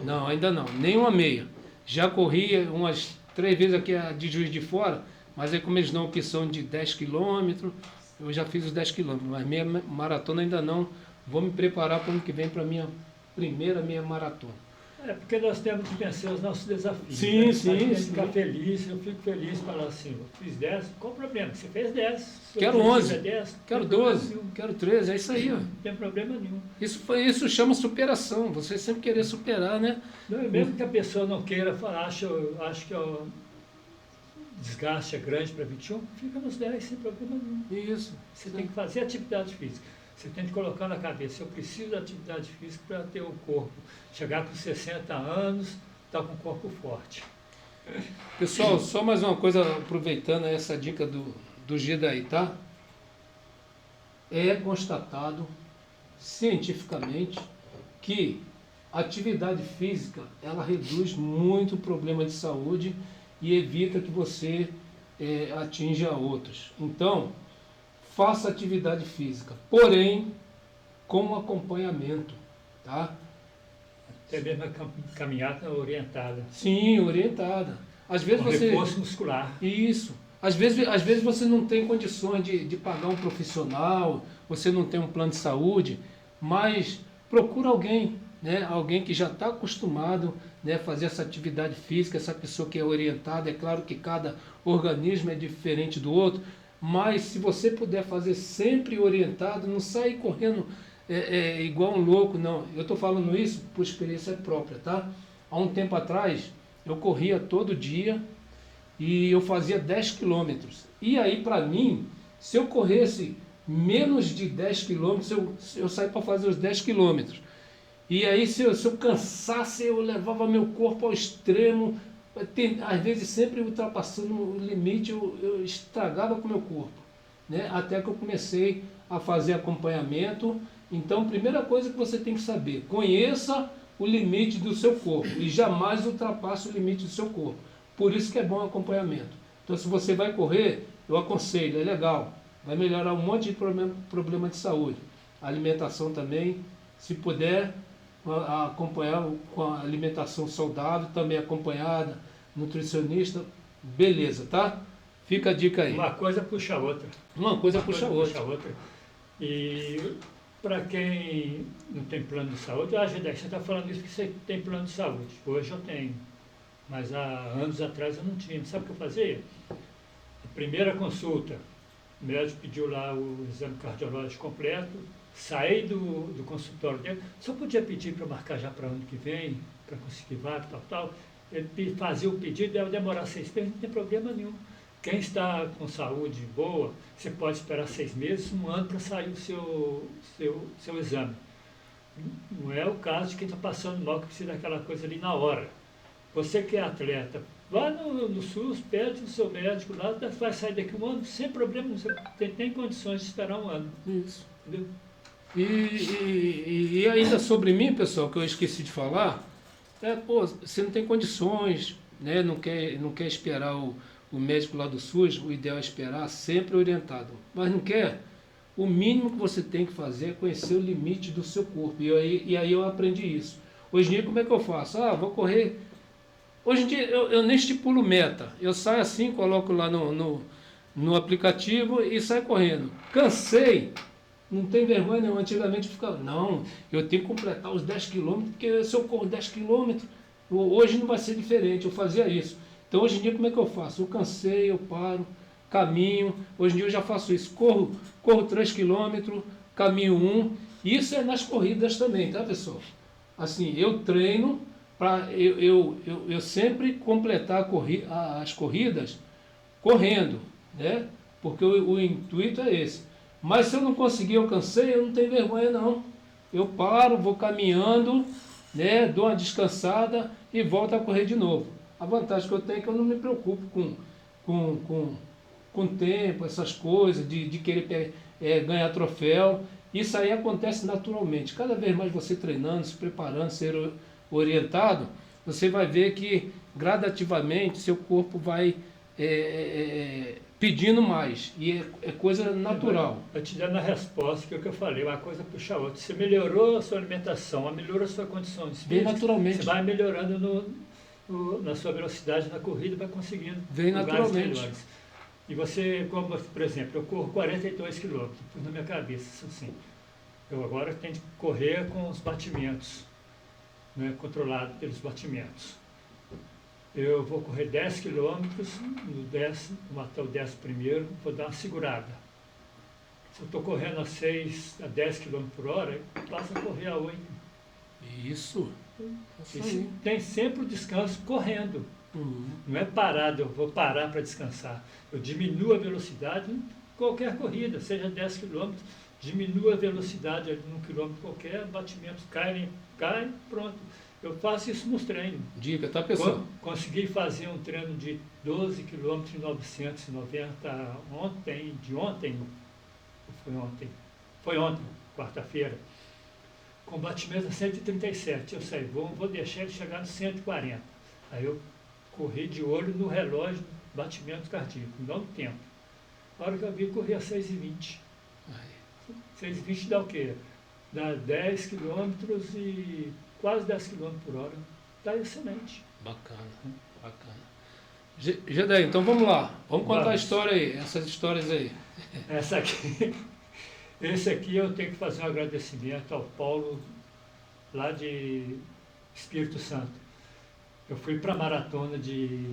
Não, ainda não, nenhuma meia. Já corri umas 3 vezes aqui a de Juiz de Fora, mas aí como eles não que são de 10 quilômetros, eu já fiz os 10 quilômetros, mas meia maratona ainda não. Vou me preparar para o ano que vem para a minha primeira meia maratona. É porque nós temos que vencer os nossos desafios. Sim, né? sim, A gente tem que sim. ficar feliz, eu fico feliz falar assim, eu fiz 10, qual o problema? Você fez 10. Se Quero eu 11, fizer 10, não quero tem problema 12, nenhum. quero 13, é isso aí, ó. Não tem problema nenhum. Isso chama superação, você sempre querer superar, né? Não, e mesmo que a pessoa não queira falar, acho que o desgaste é grande para 21, fica nos 10 sem problema nenhum. Isso. Você tem que fazer atividade física. Você tem que colocar na cabeça, eu preciso de atividade física para ter o corpo. Chegar com 60 anos, estar com o corpo forte. Pessoal, só mais uma coisa, aproveitando essa dica do Gida aí, tá? É constatado cientificamente que a atividade física, ela reduz muito o problema de saúde e evita que você atinja outros. Então, faça atividade física, porém, com acompanhamento, tá? Até mesmo a caminhada orientada. Sim, orientada. Às vezes Com você... reforço muscular. Isso. Às vezes você não tem condições de pagar um profissional, você não tem um plano de saúde, mas procura alguém, né? Alguém que já está acostumado, né, a fazer essa atividade física, essa pessoa que é orientada. É claro que cada organismo é diferente do outro, mas se você puder fazer sempre orientado, não sair correndo igual um louco, não. Eu estou falando isso por experiência própria, tá? Há um tempo atrás, eu corria todo dia e eu fazia 10 quilômetros. E aí, para mim, se eu corresse menos de 10 quilômetros, eu saía para fazer os 10 quilômetros. E aí, se eu cansasse, eu levava meu corpo ao extremo. Às vezes, sempre ultrapassando o limite, eu estragava com o meu corpo, né? Até que eu comecei a fazer acompanhamento. Então, primeira coisa que você tem que saber, conheça o limite do seu corpo e jamais ultrapasse o limite do seu corpo. Por isso que é bom acompanhamento. Então, se você vai correr, eu aconselho, é legal, vai melhorar um monte de problema de saúde. A alimentação também, se puder acompanhar com a alimentação saudável, também acompanhada, nutricionista, beleza, tá? Fica a dica aí. Uma coisa puxa a outra. Uma coisa puxa a outra. E para quem não tem plano de saúde, você está falando isso porque você tem plano de saúde. Hoje eu tenho, mas há anos atrás eu não tinha. Sabe o que eu fazia? A primeira consulta, o médico pediu lá o exame cardiológico completo, saí do consultório dele, só podia pedir para marcar já para o ano que vem, para conseguir vaga, tal. Ele fazia o pedido, deve demorar 6 meses, não tem problema nenhum. Quem está com saúde boa, você pode esperar 6 meses, 1 ano para sair o seu exame. Não é o caso de quem está passando mal, que precisa daquela coisa ali na hora. Você que é atleta, vá no SUS, pede o seu médico lá, vai sair daqui 1 ano, sem problema, você tem condições de esperar 1 ano. Isso. Entendeu? E ainda sobre mim, pessoal, que eu esqueci de falar, você não tem condições, né? Não quer esperar o médico lá do SUS, o ideal é esperar sempre orientado. Mas não quer? O mínimo que você tem que fazer é conhecer o limite do seu corpo. E aí eu aprendi isso. Hoje em dia, como é que eu faço? Vou correr. Hoje em dia, eu nem estipulo meta. Eu saio assim, coloco lá no aplicativo e saio correndo. Cansei, não tem vergonha não. Antigamente eu ficava, não, eu tenho que completar os 10 quilômetros, porque se eu corro 10 quilômetros, hoje não vai ser diferente. Eu fazia isso. Então hoje em dia, como é que eu faço? Eu cansei, eu paro, caminho. Hoje em dia eu já faço isso. Corro 3 quilômetros, caminho 1. Isso é nas corridas também, tá, pessoal? Assim, eu treino para eu sempre completar as corridas correndo, né? Porque o intuito é esse. Mas se eu não conseguir, eu cansei, eu não tenho vergonha não. Eu paro, vou caminhando, né? Dou uma descansada e volto a correr de novo. A vantagem que eu tenho é que eu não me preocupo com tempo, essas coisas, de querer ganhar troféu. Isso aí acontece naturalmente. Cada vez mais você treinando, se preparando, ser orientado, você vai ver que gradativamente seu corpo vai pedindo mais. E é coisa natural. Eu te dando a resposta, que é o que eu falei, uma coisa puxa a outra. Você melhorou a sua alimentação, melhorou a sua condição física, Bem naturalmente. você vai melhorando na sua velocidade na corrida, vai conseguindo Vem lugares naturalmente. melhores. E você, como, por exemplo, eu corro 42 quilômetros, pus na minha cabeça, assim. Eu agora tenho que correr com os batimentos, né, controlado pelos batimentos. Eu vou correr 10 quilômetros, no 10, até o 10º, vou dar uma segurada. Se eu estou correndo a 6 a 10 km por hora, eu passo a correr a 8. Isso. E tem sempre o descanso correndo. Não é parado, eu vou parar para descansar. Eu diminuo a velocidade em qualquer corrida, seja 10 km, diminuo a velocidade num quilômetro qualquer, batimentos caem, pronto. Eu faço isso nos treinos. Dica, tá, pessoal? Consegui fazer um treino de 12 km e 990 ontem, foi ontem, quarta-feira, com batimento a 137. Eu sei, vou deixar ele chegar no 140. Aí eu corri de olho no relógio, batimento cardíaco, não no tempo. A hora que eu vi, corri a 6,20. 6,20 dá o quê? Dá 10 quilômetros e quase 10 km por hora. Está excelente. Bacana, bacana. Gedeia, então vamos lá. Vamos contar a história aí, essas histórias aí. Esse aqui eu tenho que fazer um agradecimento ao Paulo, lá de Espírito Santo. Eu fui para a maratona de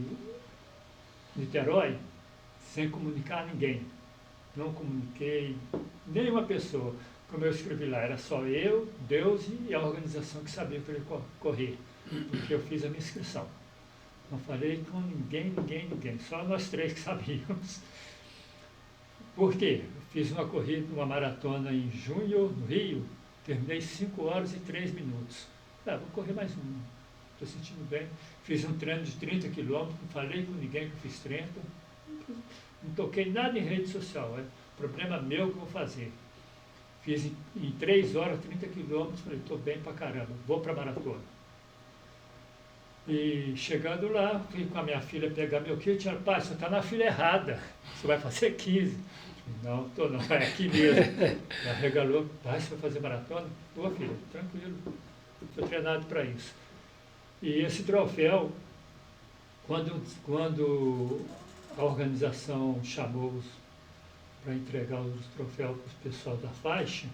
Niterói sem comunicar a ninguém. Não comuniquei nenhuma pessoa. Como eu escrevi lá, era só eu, Deus e a organização que sabia que eu ia correr, porque eu fiz a minha inscrição. Não falei com ninguém, só nós três que sabíamos. Por quê? Eu fiz uma corrida, uma maratona em junho, no Rio, terminei 5 horas e 3 minutos. Vou correr mais um, estou sentindo bem. Fiz um treino de 30 quilômetros, não falei com ninguém que eu fiz 30, não toquei nada em rede social, problema meu que eu vou fazer. Fiz em 3 horas, 30 quilômetros, falei, estou bem pra caramba, vou para a maratona. E chegando lá, fui com a minha filha pegar meu kit, ela, pai, você está na fila errada, você vai fazer 15. Não, estou não, é aqui mesmo. Ela regalou, pai, você vai fazer maratona? Pô, filha, tranquilo, estou treinado para isso. E esse troféu, quando a organização chamou para entregar os troféus para o pessoal da faixa,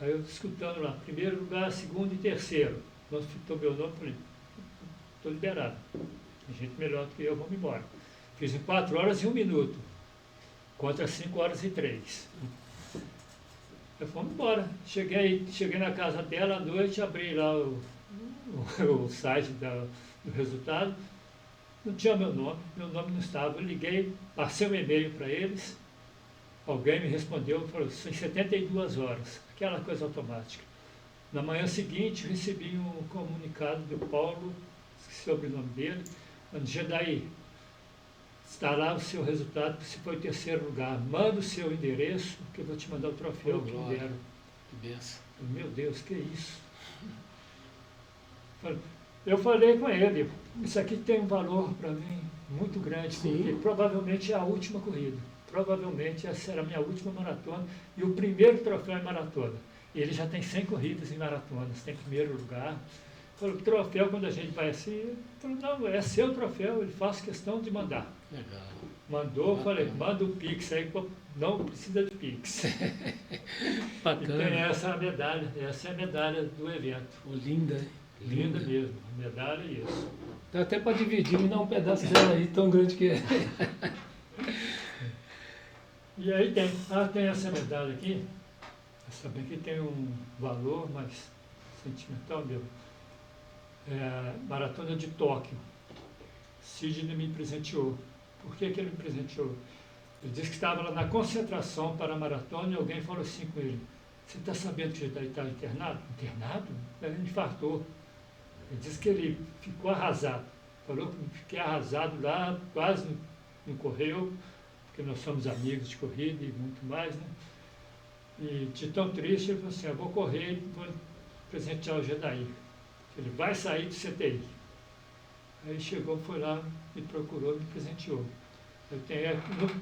aí eu escutando lá, primeiro lugar, segundo e terceiro. Nós ficou meu nome, falei, estou liberado. Tem gente melhor do que eu, vamos embora. Fiz em 4 horas e 1 minuto, contra 5 horas e 3. Eu fomos embora. Cheguei na casa dela à noite, abri lá o site do resultado, não tinha meu nome não estava. Eu liguei, passei um e-mail para eles, alguém me respondeu, falou, são 72 horas, aquela coisa automática. Na manhã seguinte, recebi um comunicado do Paulo, esqueci o sobrenome dele, Gedeia, está lá o seu resultado, se foi 3º lugar, manda o seu endereço, que eu vou te mandar o troféu que deram. Que benção. Meu Deus, que isso? Eu falei com ele, isso aqui tem um valor para mim muito grande, Sim. porque provavelmente é a última corrida. provavelmente essa era a minha última maratona e o primeiro troféu em maratona. Ele já tem 100 corridas em maratonas, tem primeiro lugar. Falou, troféu, quando a gente vai assim, falou, não, é seu troféu, ele faz questão de mandar. Legal. Mandou, falei, manda o Pix aí, não precisa de Pix. Bacana. E tem essa essa é a medalha do evento. Oh, linda, hein? Linda mesmo, a medalha é isso. Dá até para dividir, me dá um pedaço dela aí, tão grande que é. E aí tem essa medalha aqui, essa bem que tem um valor mais sentimental meu. Maratona de Tóquio. Sidney me presenteou. Por que ele me presenteou? Ele disse que estava lá na concentração para a maratona e alguém falou assim com ele, você está sabendo que ele está internado? Internado? Ele infartou. Ele disse que ele ficou arrasado. Falou que fiquei arrasado lá, quase não correu, porque nós somos amigos de corrida e muito mais, né? E de tão triste, ele falou assim, eu vou correr e vou presentear o Gedair. Ele vai sair do CTI. Aí chegou, foi lá, me procurou, me presenteou.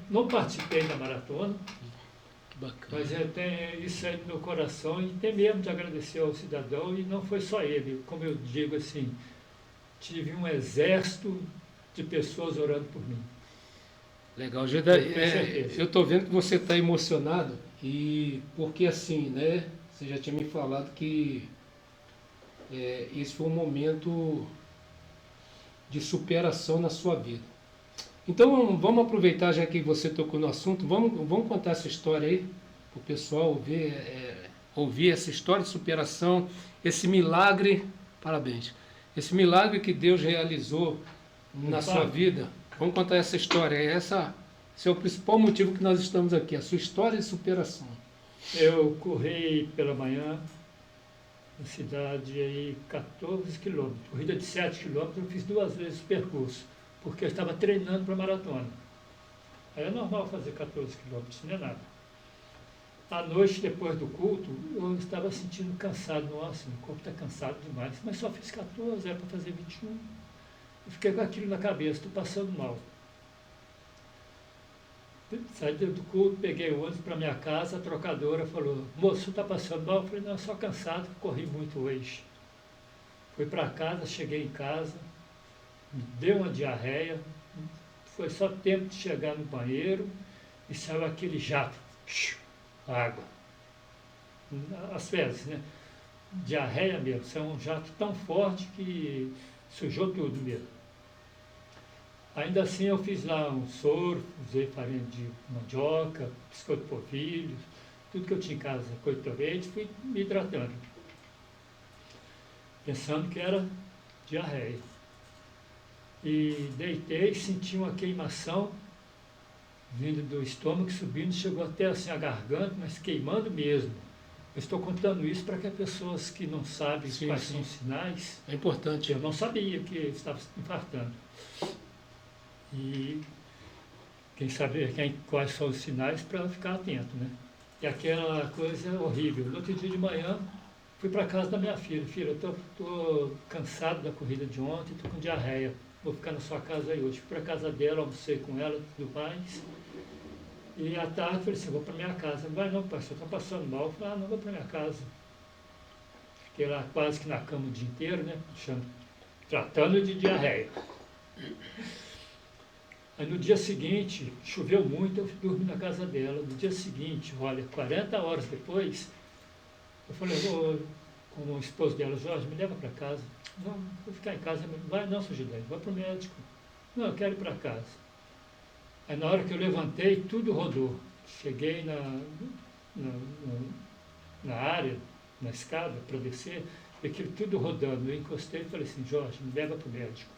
Não participei da maratona, Que bacana. mas eu tenho isso aí no meu coração e tem mesmo de agradecer ao cidadão, e não foi só ele, como eu digo assim, tive um exército de pessoas orando por mim. Legal, Geda, eu estou vendo que você está emocionado, e porque assim, né, você já tinha me falado que esse foi um momento de superação na sua vida. Então vamos aproveitar, já que você tocou no assunto, vamos contar essa história aí, para o pessoal ouvir essa história de superação, esse milagre, parabéns, esse milagre que Deus realizou na sua vida. Vamos contar essa história, esse é o principal motivo que nós estamos aqui, a sua história de superação. Eu corri pela manhã, na cidade aí 14 quilômetros, corrida de 7 quilômetros, eu fiz 2 vezes o percurso, porque eu estava treinando para maratona. Aí é normal fazer 14 quilômetros, não é nada. À noite, depois do culto, eu estava sentindo cansado, nossa, meu corpo está cansado demais, mas só fiz 14, era para fazer 21. Eu fiquei com aquilo na cabeça, estou passando mal. Saí do culto, peguei o ônibus para minha casa, a trocadora falou, moço, você está passando mal? Eu falei, não, só cansado, corri muito hoje. Fui para casa, cheguei em casa, me deu uma diarreia, foi só tempo de chegar no banheiro e saiu aquele jato, água. As fezes, né? Diarreia mesmo, saiu um jato tão forte que sujou tudo mesmo. Ainda assim eu fiz lá um soro, usei farinha de mandioca, biscoito de polvilho, tudo que eu tinha em casa, coitorete, fui me hidratando. Pensando que era diarreia. E deitei, senti uma queimação vindo do estômago, subindo, chegou até assim a garganta, mas queimando mesmo. Eu estou contando isso para que as pessoas que não sabem quais são os sinais... É importante. Eu não sabia que estava infartando. E quem sabe quais são os sinais para ficar atento, né? E aquela coisa horrível. No outro dia de manhã, fui para casa da minha filha. Filha, eu estou cansado da corrida de ontem, estou com diarreia. Vou ficar na sua casa aí hoje. Fui para a casa dela, almocei com ela, tudo mais. E à tarde, falei assim, vou para minha casa. Não vai não, pai, você está passando mal. Eu falei, não, vou para minha casa. Fiquei lá quase que na cama o dia inteiro, né? Tratando de diarreia. Aí no dia seguinte, choveu muito, eu dormi na casa dela. No dia seguinte, olha, 40 horas depois, eu falei, vou com o esposo dela, Jorge, me leva para casa. Não, vou ficar em casa. Vai não, seu Gilberto, vai para o médico. Não, eu quero ir para casa. Aí na hora que eu levantei, tudo rodou. Cheguei na área, na escada, para descer, e aquilo tudo rodando. Eu encostei e falei assim, Jorge, me leva para o médico.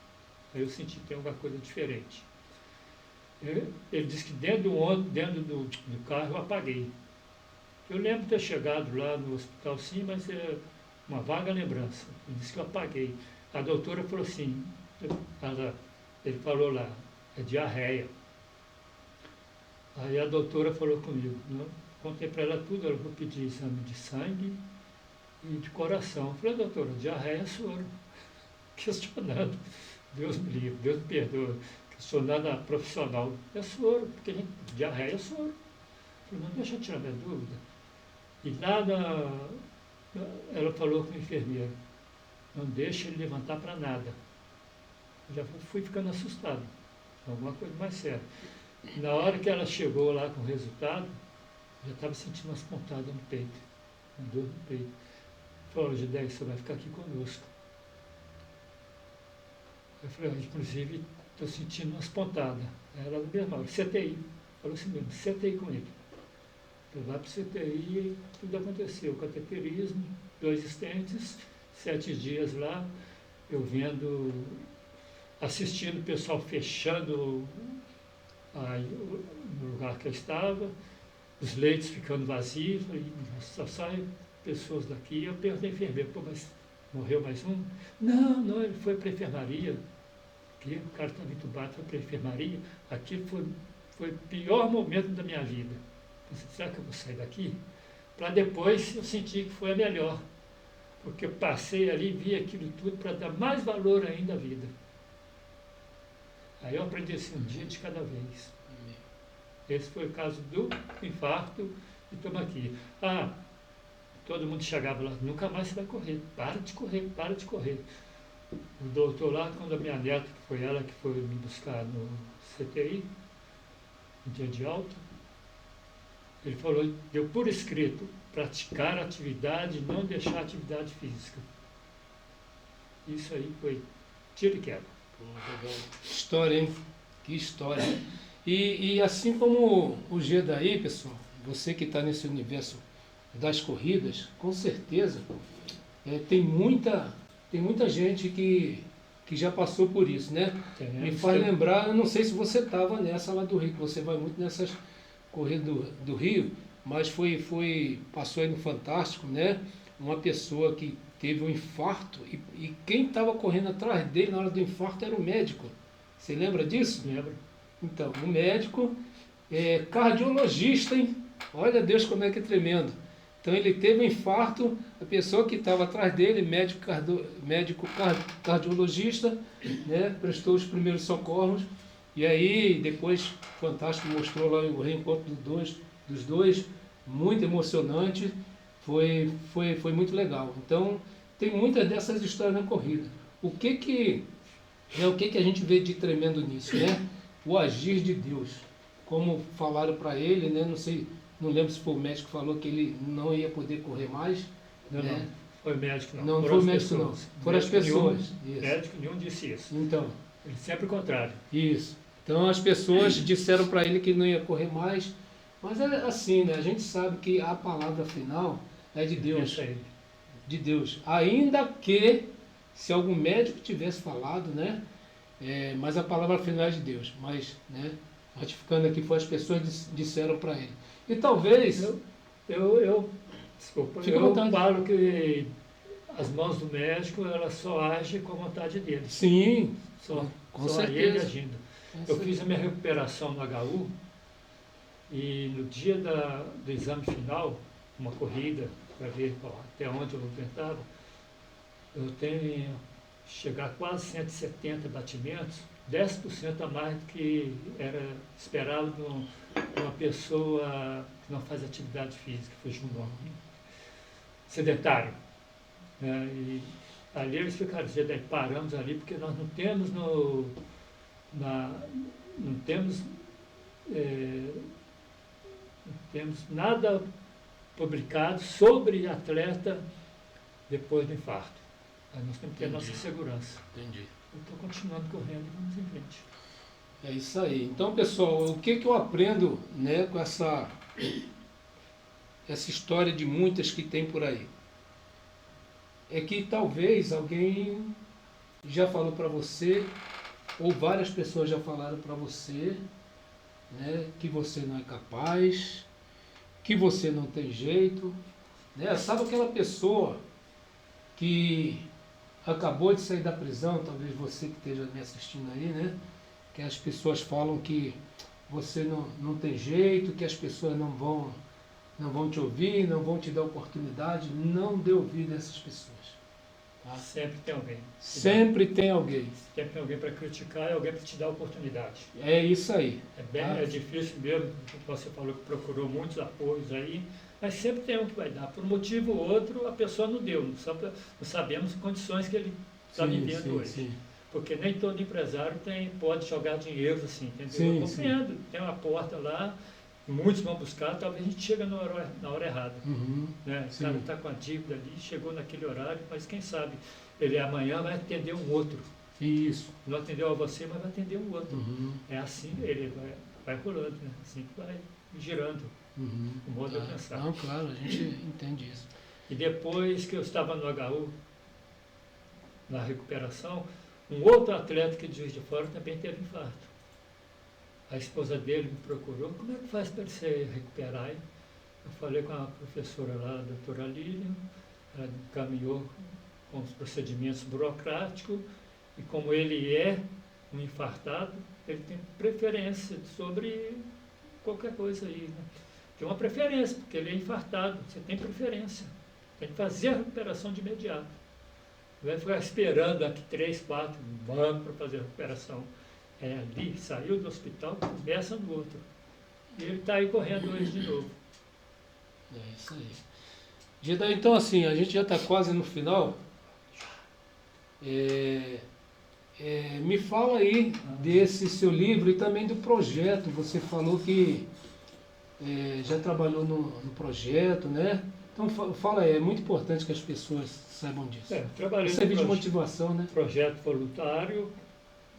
Aí eu senti que tem alguma coisa diferente. Ele disse que dentro do carro eu apaguei. Eu lembro de ter chegado lá no hospital, sim, mas é uma vaga lembrança. Ele disse que eu apaguei. A doutora falou assim, ele falou lá, é diarreia. Aí a doutora falou comigo, não, contei para ela tudo, ela vou pedir exame de sangue e de coração. Eu falei, doutora, diarreia é soro. Questionando. Deus me livre, Deus me perdoa. sou nada profissional. É soro, porque diarreia é soro. Falei, não, deixa eu tirar minha dúvida. E lá ela falou com o enfermeiro, não deixa ele levantar para nada. Eu já fui ficando assustado, alguma coisa mais séria. Na hora que ela chegou lá com o resultado, já estava sentindo umas pontadas no peito, uma dor no peito. Falou, Gidéia, você vai ficar aqui conosco. Eu falei, inclusive, estou sentindo umas pontadas. Ela na mesma hora, CTI. Falou assim mesmo, CTI com ele. Eu lá para o CTI e tudo aconteceu. Cateterismo, 2 estentes, 7 dias lá, eu vendo, assistindo o pessoal fechando no lugar que eu estava, os leitos ficando vazios, falei, só saem pessoas daqui. Eu perguntei ao enfermeiro, pô, mas morreu mais um? Não, ele foi para a enfermaria. Aqui, o cara estava entubado, foi para a enfermaria. Aqui foi o pior momento da minha vida. Pensei, será que eu vou sair daqui? Para depois eu senti que foi a melhor. Porque eu passei ali, vi aquilo tudo para dar mais valor ainda à vida. Aí eu aprendi assim, um dia de cada vez. Esse foi o caso do infarto e estamos aqui. Todo mundo chegava lá, nunca mais você vai correr, para de correr, para de correr. O doutor lá, quando a minha neta, que foi ela que foi me buscar no CTI, no dia de alta, ele falou, deu por escrito, praticar atividade, não deixar atividade física. Isso aí foi tiro e queda. História, hein? Que história. E assim como o G daí, pessoal, você que está nesse universo das corridas, com certeza tem muita gente que já passou por isso, né? Me faz lembrar, eu não sei se você estava nessa lá do Rio, que você vai muito nessas corridas do Rio, mas passou aí no Fantástico, né? Uma pessoa que teve um infarto e quem estava correndo atrás dele na hora do infarto era o médico. Você lembra disso? Lembro. Então, o médico cardiologista, hein? Olha Deus como é que é tremendo. Então ele teve um infarto, a pessoa que estava atrás dele, médico cardiologista, né, prestou os primeiros socorros, e aí depois Fantástico mostrou lá o reencontro dos dois, muito emocionante, foi muito legal. Então tem muitas dessas histórias na corrida. O que a gente vê de tremendo nisso, né? O agir de Deus. Como falaram para ele, né? Não lembro se foi o médico que falou que ele não ia poder correr mais. Não, né? não foi o médico, não. Não foi o médico, não. Foram as pessoas. Médico nenhum disse isso. Então. Ele sempre o contrário. Isso. Então as pessoas disseram para ele que não ia correr mais. Mas é assim, né? A gente sabe que a palavra final é de Deus. De Deus. Ainda que, se algum médico tivesse falado, né? Mas a palavra final é de Deus. Mas, né? Ratificando aqui, foi as pessoas disseram para ele. E talvez... Desculpa, eu falo que as mãos do médico, elas só agem com a vontade dele. Sim, só certeza. Ele agindo. Eu fiz a minha recuperação no HU e no dia do exame final, uma corrida, para ver até onde eu aguentava, eu tenho chegar a quase 170 batimentos, 10% a mais do que era esperado de uma pessoa que não faz atividade física, foi sedentário. E ali eles ficaram dizendo, paramos ali porque nós não temos nada publicado sobre atleta depois do infarto. Aí nós temos que ter a nossa segurança. Entendi. Eu estou continuando correndo e vamos em frente. É isso aí. Então, pessoal, o que eu aprendo, né, com essa história de muitas que tem por aí? É que talvez alguém já falou para você, ou várias pessoas já falaram para você, né, que você não é capaz, que você não tem jeito. Né? Sabe aquela pessoa que acabou de sair da prisão, talvez você que esteja me assistindo aí, né? Que as pessoas falam que você não tem jeito, que as pessoas não vão te ouvir, não vão te dar oportunidade. Não dê ouvido a essas pessoas. Tá? Sempre tem alguém. Sempre tem alguém. Sempre tem alguém para criticar e alguém para te dar oportunidade. É isso aí. É difícil mesmo, você falou que procurou muitos apoios aí, mas sempre tem um que vai dar. Por um motivo ou outro, a pessoa não deu. Não sabemos as condições que ele está vivendo hoje. Sim. Porque nem todo empresário pode jogar dinheiro assim, entendeu? Sim, Eu compreendo, tem uma porta lá, muitos vão buscar, talvez a gente chegue na hora errada. Uhum. Né? O Sim. cara está com a dívida ali, chegou naquele horário, mas quem sabe ele amanhã vai atender um outro. Isso. Não atendeu a você, mas vai atender um outro. Uhum. É assim, ele vai rolando, né? Assim que vai girando Uhum. o modo de pensar. Não, claro, a gente entende isso. E depois que eu estava no HU, na recuperação, um outro atleta que de Juiz de Fora também teve infarto. A esposa dele me procurou, como é que faz para ele se recuperar? Eu falei com a professora lá, a doutora Lilian, ela encaminhou com os procedimentos burocráticos, e como ele é um infartado, ele tem preferência sobre qualquer coisa aí, né? Tem uma preferência, porque ele é infartado, você tem preferência. Tem que fazer a recuperação de imediato. Não vai ficar esperando aqui 3, 4 anos para fazer a recuperação. É ali, saiu do hospital, começa no outro. E ele está aí correndo hoje de novo. É isso aí. Geda, então assim, a gente já está quase no final. Me fala aí desse seu livro e também do projeto. Você falou que já trabalhou no projeto, né? Então fala aí, é muito importante que as pessoas saibam disso. Trabalhei Isso servir de motivação, né? projeto voluntário,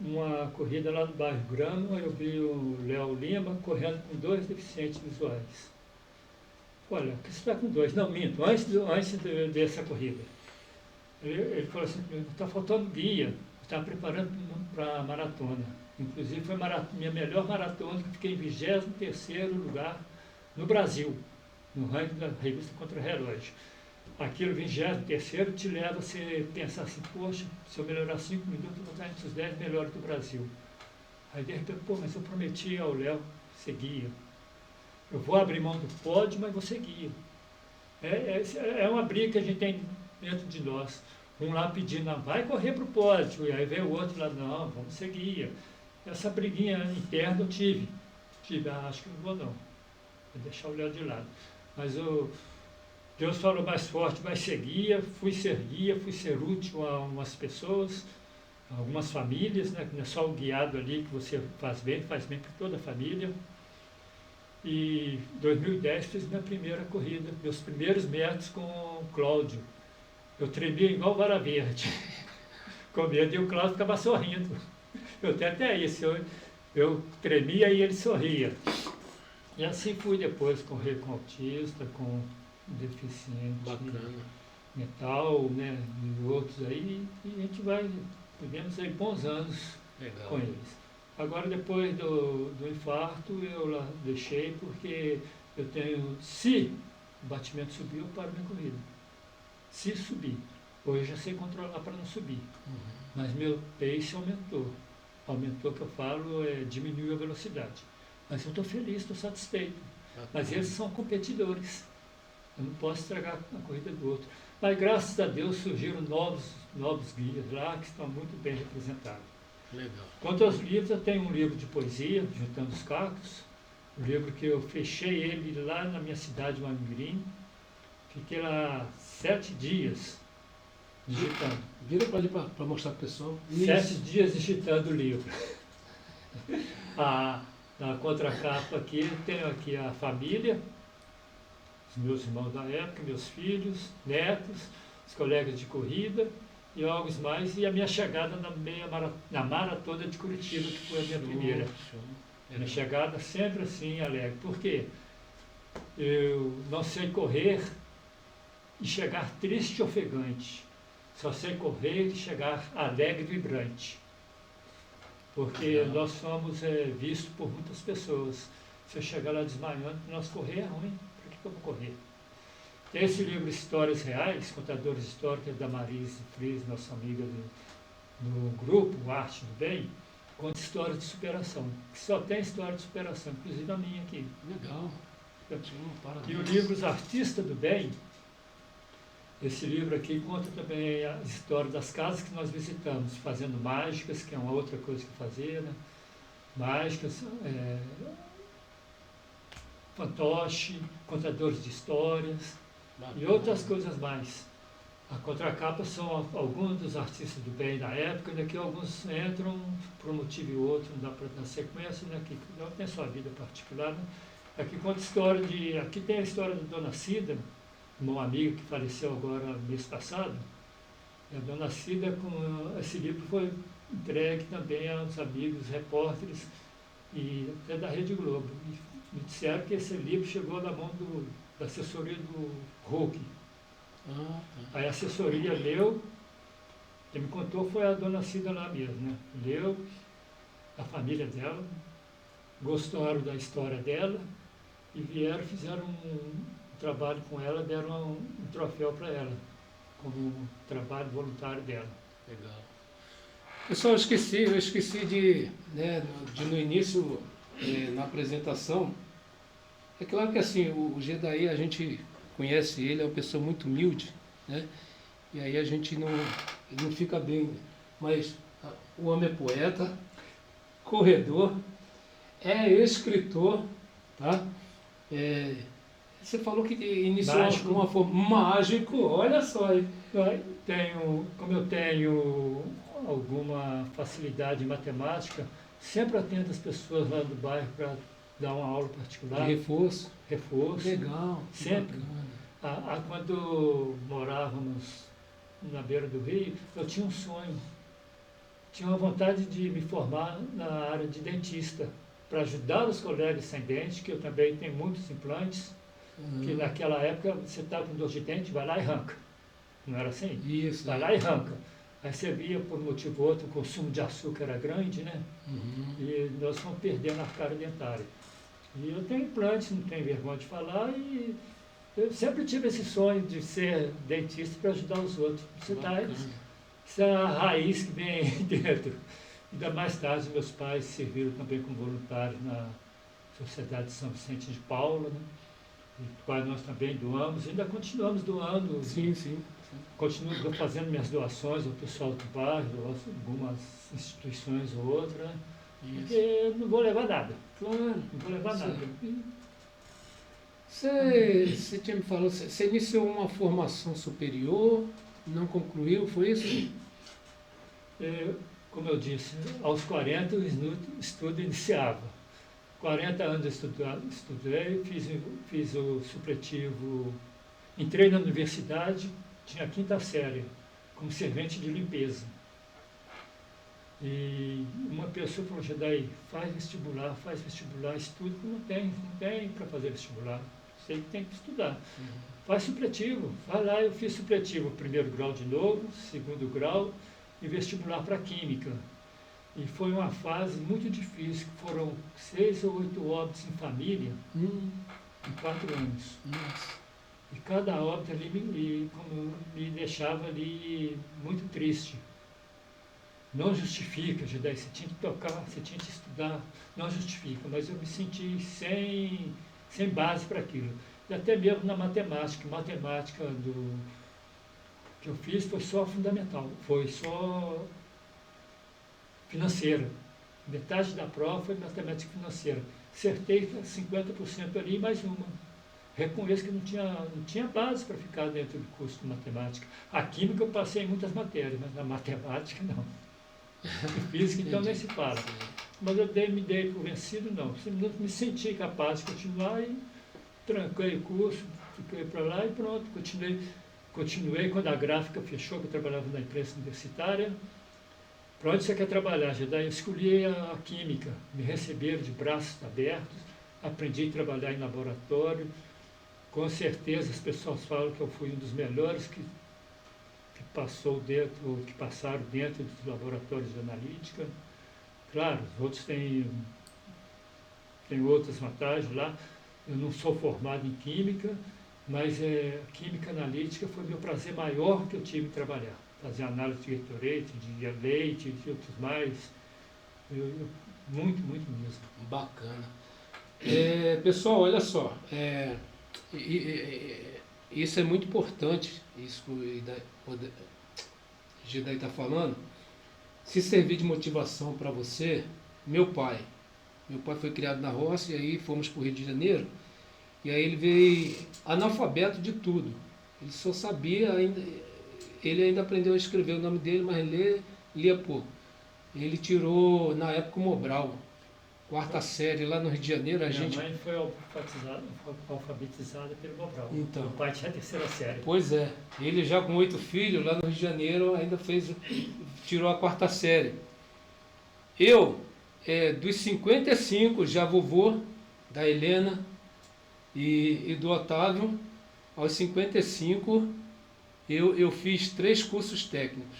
uma corrida lá no bairro Grama, eu vi o Léo Lima correndo com 2 deficientes visuais. Olha, que você está com 2? Não, minto, antes dessa corrida. Ele falou assim, está faltando guia, estava preparando para a maratona. Inclusive foi minha melhor maratona, que fiquei em 23º lugar no Brasil, no ranking da revista Contra-Relógio. Aquilo, 23º, te leva a você pensar assim, poxa, se eu melhorar 5 minutos, eu vou estar entre os 10 melhores do Brasil. Aí de repente, mas eu prometi ao Léo ser guia. Eu vou abrir mão do pódio, mas vou ser guia. É uma briga que a gente tem dentro de nós. Um lá pedindo, não, vai correr para o pódio, e aí vem o outro lá, não, vamos ser guia. Essa briguinha interna eu tive, acho que não vou não, vou deixar o Léo de lado. Mas Deus falou mais forte, vai ser guia, fui ser útil a umas pessoas, a algumas famílias, né? Não é só o guiado ali que você faz bem para toda a família. E em 2010 fiz minha primeira corrida, meus primeiros metros com o Cláudio. Eu tremia igual vara verde, com medo, e o Cláudio ficava sorrindo. Eu tenho até isso, eu tremia e ele sorria. E assim fui depois correr com autista, com deficiente mental, né, e outros aí, e a gente vivemos aí bons anos com eles. Agora, depois do infarto, eu lá deixei porque eu tenho, se o batimento subir, eu paro minha corrida. Se subir. Hoje eu já sei controlar para não subir. Mas meu pace aumentou. Aumentou, que eu falo, diminuiu a velocidade. Mas eu estou feliz, estou satisfeito. Mas eles são competidores. Eu não posso estragar a corrida do outro. Mas graças a Deus surgiram novos guias lá que estão muito bem representados. Legal. Quanto aos livros, eu tenho um livro de poesia, Juntando os Cacos, um livro que eu fechei ele lá na minha cidade, Mangueirinho. Fiquei lá 7 dias digitando. Vira para ali para mostrar para o pessoal. 7 dias digitando o livro. Na contracapa aqui, tenho aqui a família, os meus irmãos da época, meus filhos, netos, os colegas de corrida e algo mais, e a minha chegada na maratona de Curitiba, que foi a minha primeira. Minha chegada sempre assim, alegre. Por quê? Eu não sei correr e chegar triste e ofegante. Só sei correr e chegar alegre e vibrante. Porque nós somos vistos por muitas pessoas. Se eu chegar lá desmaiando, nós correr é ruim. Por que eu vou correr? Tem esse livro Histórias Reais, Contadores Históricos, da Marise Fris, nossa amiga do grupo Arte do Bem, conta histórias de superação. Que só tem história de superação, inclusive a minha aqui. Legal. E o livro Os Artistas do Bem, Esse livro aqui conta também a história das casas que nós visitamos, fazendo mágicas, que é uma outra coisa que fazia, né? Mágicas, fantoche, contadores de histórias e outras coisas mais. A contracapa são alguns dos artistas do bem da época, né, que alguns entram por um motivo e outro, não dá para dar sequência, né, que não tem sua vida particular. Né? Aqui conta a história de. Aqui tem a história da Dona Cida, uma amiga que faleceu agora mês passado. A Dona Cida, com esse livro foi entregue também aos amigos repórteres e até da Rede Globo. E me disseram que esse livro chegou na mão da assessoria do Hulk. Aí a assessoria leu, quem me contou foi a Dona Cida lá mesmo, né? Leu, a família dela, gostaram da história dela e vieram, fizeram um trabalho com ela, deram um troféu para ela, como trabalho voluntário dela. Legal. Pessoal, eu esqueci de, né, no início, na apresentação, é claro que assim, o Gedaí, a gente conhece ele, é uma pessoa muito humilde, né? E aí a gente não fica bem, mas o homem é poeta, corredor, é escritor, tá? Você falou que iniciou Mágico. uma forma mágico, olha só. Como eu tenho alguma facilidade em matemática, sempre atendo as pessoas lá do bairro para dar uma aula particular. De reforço. Reforço. Legal. Sempre. Bacana. Quando morávamos na beira do rio, eu tinha um sonho. Tinha uma vontade de me formar na área de dentista, para ajudar os colegas sem dente, que eu também tenho muitos implantes, que naquela época você estava com dor de dente, vai lá e arranca. Não era assim? Isso. Vai lá e arranca. Aí você via, por um motivo ou outro, o consumo de açúcar era grande, né? E nós fomos perdendo a arcária dentária. E eu tenho implantes, não tenho vergonha de falar, e eu sempre tive esse sonho de ser dentista para ajudar os outros. Isso é a raiz que vem dentro. Ainda mais tarde, meus pais serviram também como voluntários na Sociedade de São Vicente de Paula, né? E qual nós também doamos, ainda continuamos doando. Sim, sim. Continuo fazendo minhas doações ao pessoal do bairro, algumas instituições ou outras, né? Porque não vou levar nada. Claro. Não vou levar nada. Você tinha me falado, você iniciou uma formação superior, não concluiu, foi isso? Como eu disse, aos 40 o estudo iniciava. 40 anos eu estudei, fiz o supletivo, entrei na universidade, tinha a quinta série, como servente de limpeza. E uma pessoa falou, Gedaí, faz vestibular, estuda, não tem para fazer vestibular, você tem que estudar. Faz supletivo, vai lá, eu fiz supletivo, primeiro grau de novo, segundo grau, e vestibular para Química. E foi uma fase muito difícil, foram 6 ou 8 óbitos em família, em 4 anos. Nossa. E cada óbito ali me deixava ali muito triste. Não justifica, Gedaí, você tinha que tocar, você tinha que estudar, não justifica, mas eu me senti sem base para aquilo. E até mesmo na matemática que eu fiz foi só fundamental, foi só financeira. Metade da prova foi matemática financeira. Acertei 50% ali e mais uma. Reconheço que não tinha base para ficar dentro do curso de matemática. A química eu passei em muitas matérias, mas na matemática não. E física então nem se fala. Mas eu me dei por vencido, não. Me senti capaz de continuar e tranquei o curso, fiquei para lá e pronto, continuei quando a gráfica fechou, que eu trabalhava na imprensa universitária. Para onde você quer trabalhar, Gedaí? Eu escolhi a química, me receberam de braços abertos, aprendi a trabalhar em laboratório. Com certeza as pessoas falam que eu fui um dos melhores que passaram dentro dos laboratórios de analítica. Claro, os outros têm outras vantagens lá. Eu não sou formado em química, mas química analítica foi meu prazer maior que eu tive em trabalhar. Fazer análise de Gatorade, de leite, de outros mais. Muito, muito mesmo. Bacana. Pessoal, olha só. isso é muito importante, isso que o Gedaí está falando. Se servir de motivação para você, meu pai foi criado na roça e aí fomos para o Rio de Janeiro. E aí ele veio analfabeto de tudo. Ele só sabia ainda, ele ainda aprendeu a escrever o nome dele, mas lia pouco. Ele tirou na época o Mobral, quarta série lá no Rio de Janeiro. Minha mãe foi alfabetizada pelo Mobral. Então, meu pai tinha a terceira série. Pois é, ele já com 8 filhos lá no Rio de Janeiro ainda tirou a quarta série. Eu, dos 55, já vovô da Helena e do Otávio, aos 55 eu fiz 3 cursos técnicos,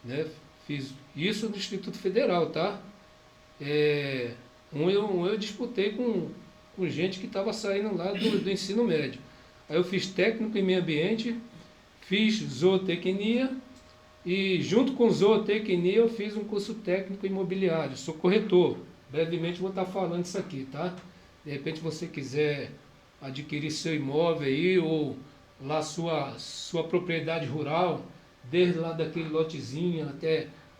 né? Fiz isso no Instituto Federal, tá? Eu disputei com gente que estava saindo lá do ensino médio. Aí eu fiz técnico em meio ambiente, fiz zootecnia e junto com zootecnia eu fiz um curso técnico imobiliário, sou corretor. Brevemente vou estar falando isso aqui, tá? De repente você quiser adquirir seu imóvel aí ou lá sua propriedade rural, desde lá daquele lotezinho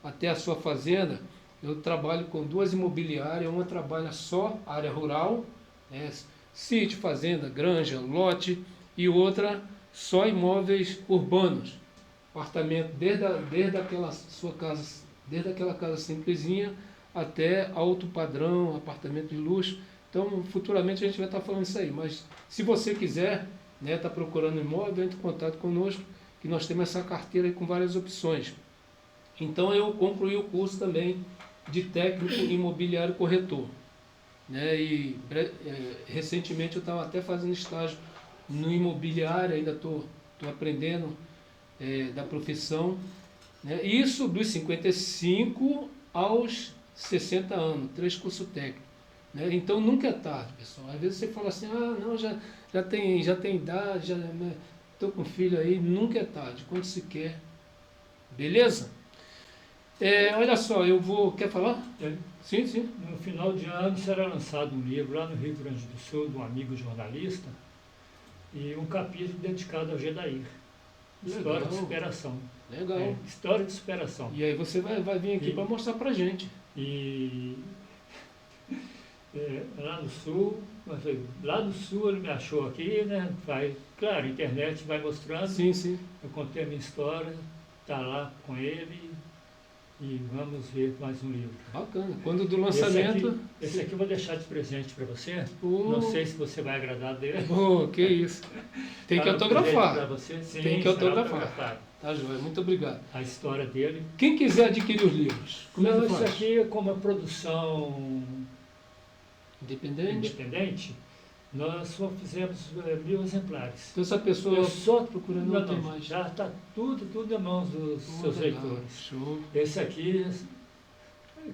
até a sua fazenda, eu trabalho com 2 imobiliárias, uma trabalha só área rural, sítio, fazenda, granja, lote, e outra só imóveis urbanos, apartamento desde aquela sua casa, desde aquela casa simplesinha até alto padrão, apartamento de luxo. Então, futuramente a gente vai estar falando isso aí, mas se você quiser, está procurando imóvel, entre em contato conosco, que nós temos essa carteira aí com várias opções. Então, eu concluí o curso também de técnico imobiliário corretor. E recentemente eu estava até fazendo estágio no imobiliário, ainda estou aprendendo da profissão. Isso dos 55 aos 60 anos, 3 cursos técnicos. Então nunca é tarde, pessoal. Às vezes você fala assim, não, já tem idade, já estou com filho aí, nunca é tarde, quando se quer. Beleza? Olha só, quer falar? Sim, sim. No final de ano será lançado um livro lá no Rio Grande do Sul, de um amigo jornalista, e um capítulo dedicado ao Gedair. História de superação. Legal. História de superação. E aí você vai vir aqui para mostrar pra gente. E lá no sul ele me achou aqui, né? Claro, a internet vai mostrando. Sim, sim. Eu contei a minha história, está lá com ele e vamos ver mais um livro. Bacana. Quando do lançamento... Esse aqui eu vou deixar de presente para você. Oh. Não sei se você vai agradar dele. Oh, que isso. Tem que autografar. Para você. Sim, tem que autografar. Tá, joia. Muito obrigado. A história dele. Quem quiser adquirir os livros, como é que faz? Isso aqui é como uma produção independente, nós só fizemos 1000 exemplares. Então essa pessoa eu só procurando não tem mais. Já está tudo nas mãos dos seus leitores. Show. Esse aqui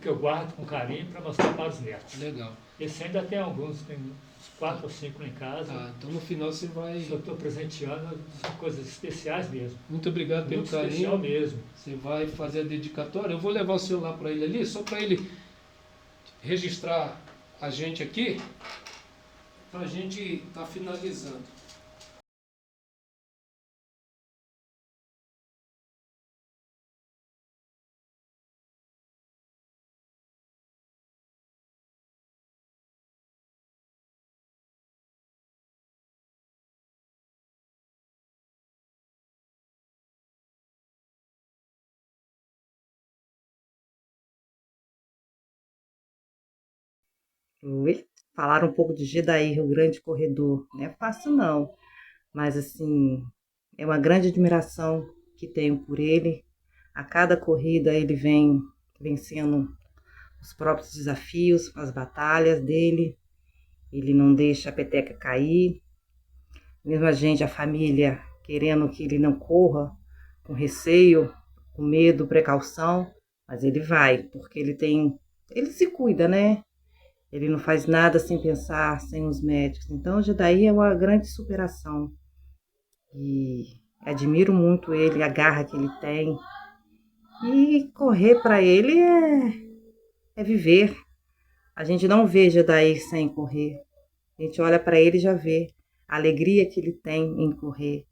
que eu guardo com carinho para mostrar para os netos. Legal. Esse ainda tem alguns, tem uns 4 ou 5 lá em casa. Então no final você vai... Eu estou presenteando, são coisas especiais mesmo. Muito obrigado pelo carinho. Especial mesmo. Você vai fazer a dedicatória. Eu vou levar o celular para ele ali, só para ele registrar a gente aqui, para a gente estar finalizando. Oi, falaram um pouco de Gedair, o grande corredor. Não é fácil não, mas assim, é uma grande admiração que tenho por ele. A cada corrida ele vem vencendo os próprios desafios, as batalhas dele. Ele não deixa a peteca cair. Mesmo a gente, a família, querendo que ele não corra, com receio, com medo, precaução, mas ele vai, porque ele se cuida, né? Ele não faz nada sem pensar, sem os médicos. Então, o Gedair é uma grande superação. E admiro muito ele, a garra que ele tem. E correr para ele é viver. A gente não vê Gedair sem correr. A gente olha para ele e já vê a alegria que ele tem em correr.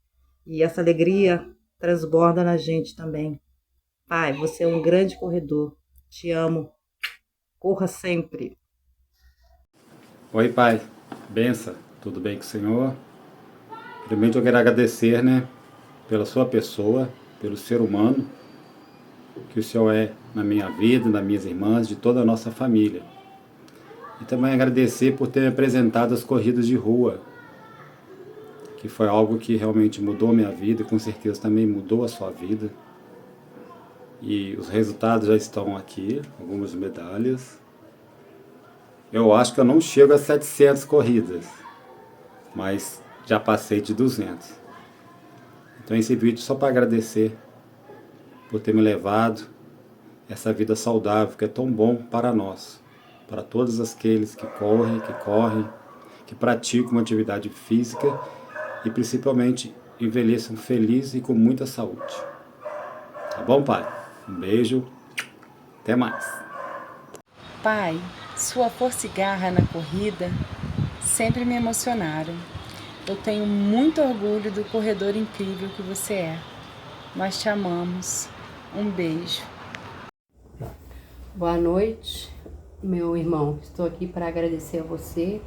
E essa alegria transborda na gente também. Pai, você é um grande corredor. Te amo. Corra sempre. Oi, Pai. Benção. Tudo bem com o Senhor? Primeiro eu quero agradecer, pela sua pessoa, pelo ser humano que o Senhor é na minha vida, nas minhas irmãs, de toda a nossa família. E também agradecer por ter me apresentado as corridas de rua, que foi algo que realmente mudou a minha vida e com certeza também mudou a sua vida. E os resultados já estão aqui, algumas medalhas. Eu acho que eu não chego a 700 corridas, mas já passei de 200. Então esse vídeo só para agradecer por ter me levado essa vida saudável que é tão bom para nós, para todos aqueles que correm, que praticam uma atividade física e principalmente envelheçam felizes e com muita saúde. Tá bom, Pai? Um beijo, até mais. Pai, sua força e garra na corrida sempre me emocionaram. Eu tenho muito orgulho do corredor incrível que você é. Nós te amamos. Um beijo. Boa noite, meu irmão. Estou aqui para agradecer a você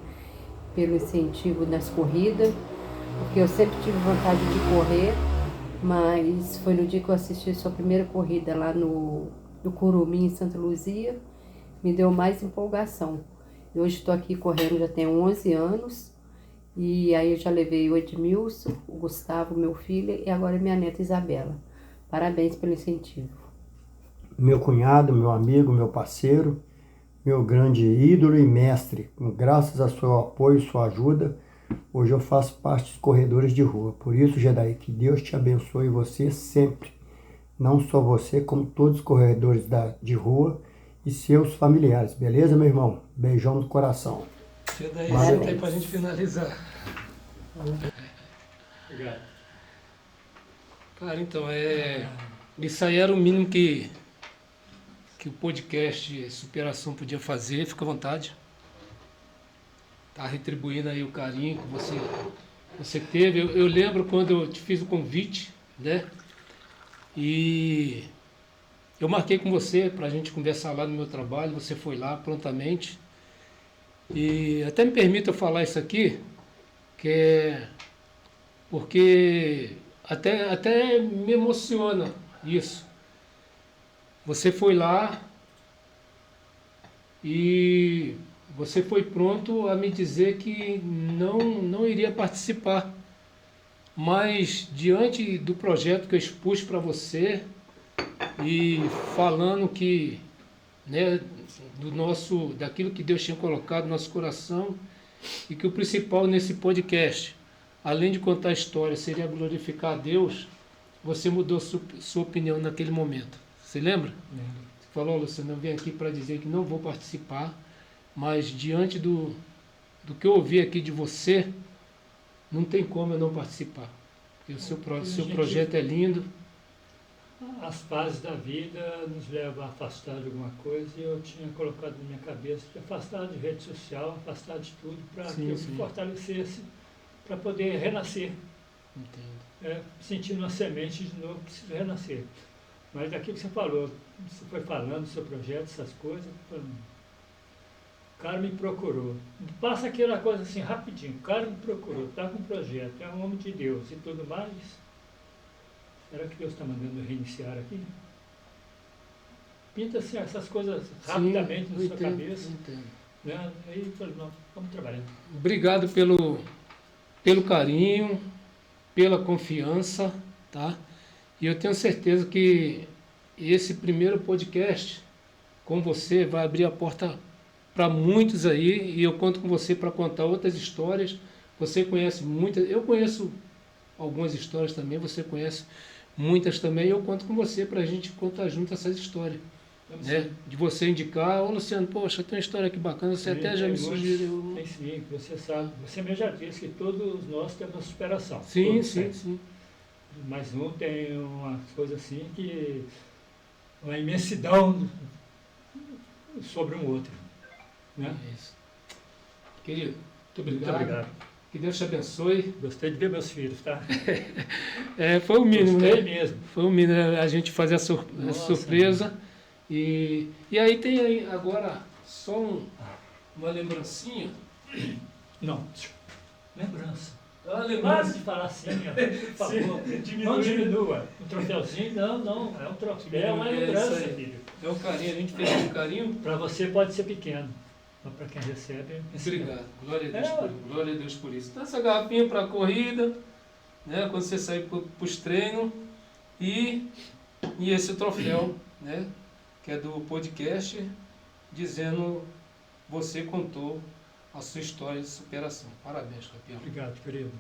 pelo incentivo nas corridas, porque eu sempre tive vontade de correr, mas foi no dia que eu assisti a sua primeira corrida lá no Curumim, em Santa Luzia, me deu mais empolgação. E hoje estou aqui correndo, já tenho 11 anos, e aí eu já levei o Edmilson, o Gustavo, meu filho, e agora minha neta Isabela. Parabéns pelo incentivo. Meu cunhado, meu amigo, meu parceiro, meu grande ídolo e mestre. Graças ao seu apoio e sua ajuda, hoje eu faço parte dos corredores de rua. Por isso, Jedi, que Deus te abençoe você sempre. Não só você, como todos os corredores de rua e seus familiares. Beleza, meu irmão? Beijão no coração. Jedi, Valeu. senta aí pra gente finalizar. Obrigado. Cara, então, isso aí era o mínimo que o podcast Superação podia fazer. Fica à vontade. Tá retribuindo aí o carinho que você teve. Eu lembro quando eu te fiz o convite, né? E eu marquei com você pra gente conversar lá no meu trabalho. Você foi lá prontamente. E até me permita eu falar isso aqui, porque até me emociona isso. Você foi lá e você foi pronto a me dizer que não iria participar. Mas diante do projeto que eu expus para você e falando que, né, daquilo que Deus tinha colocado no nosso coração e que o principal nesse podcast, além de contar a história, seria glorificar a Deus, você mudou sua opinião naquele momento. Você lembra? Você falou, Luciano, eu vim aqui para dizer que não vou participar, mas diante do que eu ouvi aqui de você, não tem como eu não participar. Porque o seu projeto é lindo. As fases da vida nos levam a afastar de alguma coisa e eu tinha colocado na minha cabeça de afastar de rede social, afastar de tudo, para que eu me fortalecesse, para poder renascer. Entendo. Sentindo uma semente de novo, preciso renascer. Mas daquilo que você falou, você foi falando do seu projeto, essas coisas, o cara me procurou. Passa aquela coisa assim, rapidinho, o cara me procurou, está com um projeto, é um homem de Deus e tudo mais. Será que Deus está mandando eu reiniciar aqui? Pinta assim, essas coisas rapidamente na sua cabeça. Né? Aí eu falei, não, vamos trabalhar. Obrigado pelo carinho, pela confiança, tá? E eu tenho certeza que esse primeiro podcast com você vai abrir a porta para muitos aí, e eu conto com você para contar outras histórias. Você conhece muitas, eu conheço algumas histórias também, você conhece muitas também, e eu conto com você para a gente contar junto essas histórias. Né? De você indicar, ô Luciano, poxa, tem uma história aqui bacana, você até já me sugeriu. Tem sim, você sabe, você mesmo já disse que todos nós temos superação. Sim, todos sim, têm. sim. Mas um tem uma coisa assim que uma imensidão sobre um outro. Né? É isso. Querido, muito Muito obrigado. obrigado. Que Deus te abençoe. Gostei de ver meus filhos, tá? Foi o mínimo, Gostei né? mesmo. Foi o mínimo, né? A gente fazer a Nossa, surpresa. E aí tem aí agora só uma lembrancinha. Não, lembrança. Ah, Para lembrança. de falar assim, ó, por favor. Não diminua. Um troféuzinho? Não. É um troféu, é uma É lembrança, isso aí. filho. É o carinho, a gente fez com carinho. Para você pode ser pequeno, mas para quem recebe... Obrigado. Glória a Deus por isso. Então, essa garrafinha para a corrida, né? Quando você sair para os treinos. E esse troféu, né? Que é do podcast, dizendo você contou a sua história de superação. Parabéns, campeão. Obrigado, querido.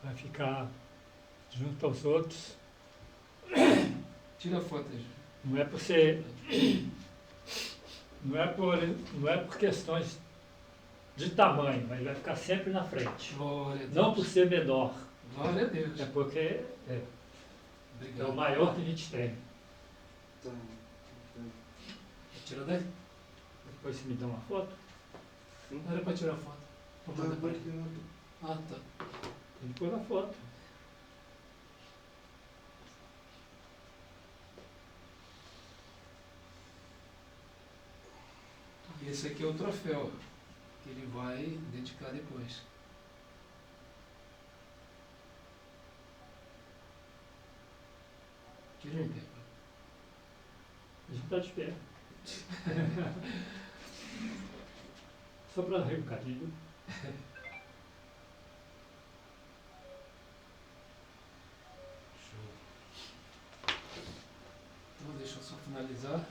Vai ficar junto aos outros. Tira a foto aí. Não é por ser... Não é por questões de tamanho, mas vai ficar sempre na frente. Glória a Deus. Não por ser menor, Glória a Deus. é porque é Obrigado. o maior que a gente tem. Tira daí. Depois você me dá uma foto. Não era para tirar foto. Vou mandar pra ele. Ah, tá. Tem que pôr a foto. E esse aqui é o troféu que ele vai dedicar depois. Tira em pé. A gente está de pé. Só para dar um carinho. Show. Então deixa eu só finalizar.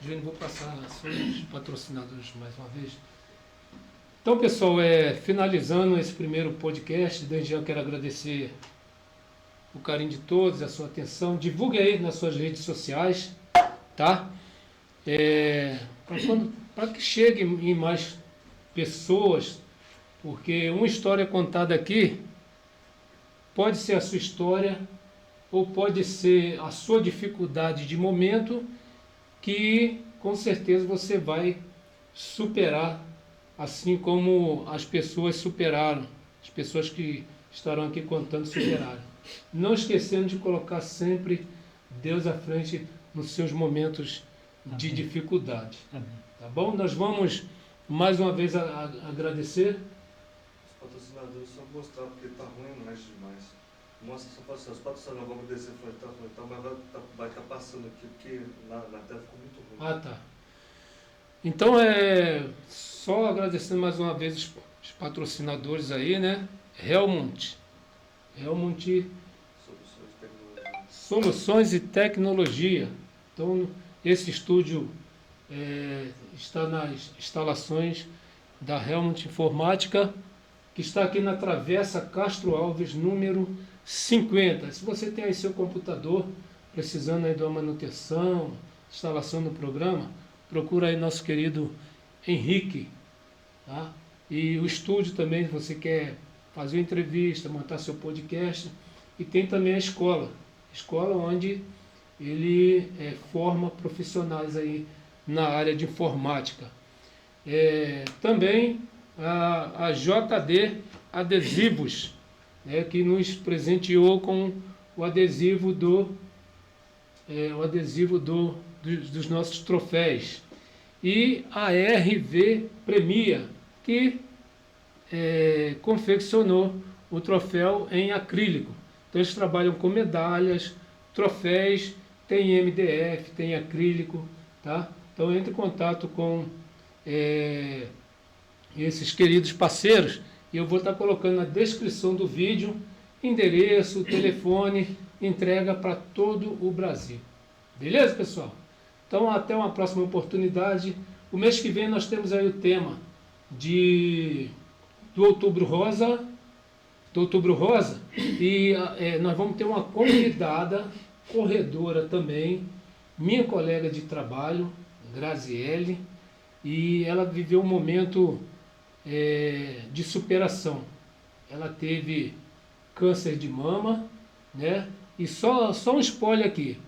Júnior, vou passar os patrocinadores mais uma vez. Então, pessoal, finalizando esse primeiro podcast, desde já eu quero agradecer o carinho de todos, a sua atenção. Divulgue aí nas suas redes sociais, tá? Para que chegue em mais pessoas, porque uma história contada aqui pode ser a sua história ou pode ser a sua dificuldade de momento que com certeza você vai superar, assim como as pessoas superaram, as pessoas que estarão aqui contando superaram. Não esquecendo de colocar sempre Deus à frente nos seus momentos de Amém. dificuldade. Amém. Tá bom? Nós vamos mais uma vez agradecer. Os patrocinadores só mostrar, porque tá ruim mais demais. Mostra só para os patrocinadores, vamos descer, foi tá, mas vai estar passando aqui, porque na tela ficou muito ruim. Ah, tá. Então, só agradecendo mais uma vez os patrocinadores aí, né? Helmut Soluções e Tecnologia. Então, esse estúdio está nas instalações da Helmut Informática, que está aqui na Travessa Castro Alves, número 50. Se você tem aí seu computador, precisando aí de uma manutenção, instalação do programa, procura aí nosso querido Henrique, tá? E o estúdio também, se você quer fazer uma entrevista, montar seu podcast, e tem também a escola onde ele forma profissionais aí na área de informática. Também a JD Adesivos, que nos presenteou com o adesivo dos nossos troféus. E a RV Premia, que confeccionou o troféu em acrílico. Então eles trabalham com medalhas, troféus, tem MDF, tem acrílico, tá? Então entre em contato com esses queridos parceiros e eu vou estar colocando na descrição do vídeo endereço, telefone, entrega para todo o Brasil. Beleza, pessoal? Então até uma próxima oportunidade. O mês que vem nós temos aí o tema do Outubro Rosa, e nós vamos ter uma convidada corredora também, minha colega de trabalho, Graziele, e ela viveu um momento de superação. Ela teve câncer de mama, né? E só um spoiler aqui,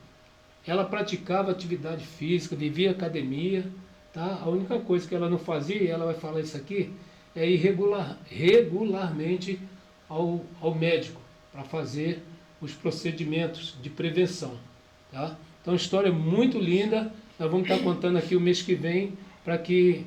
ela praticava atividade física, vivia academia, tá? A única coisa que ela não fazia, e ela vai falar isso aqui, é ir regularmente ao médico para fazer os procedimentos de prevenção, tá? Então, a história é muito linda. Nós vamos estar contando aqui o mês que vem para que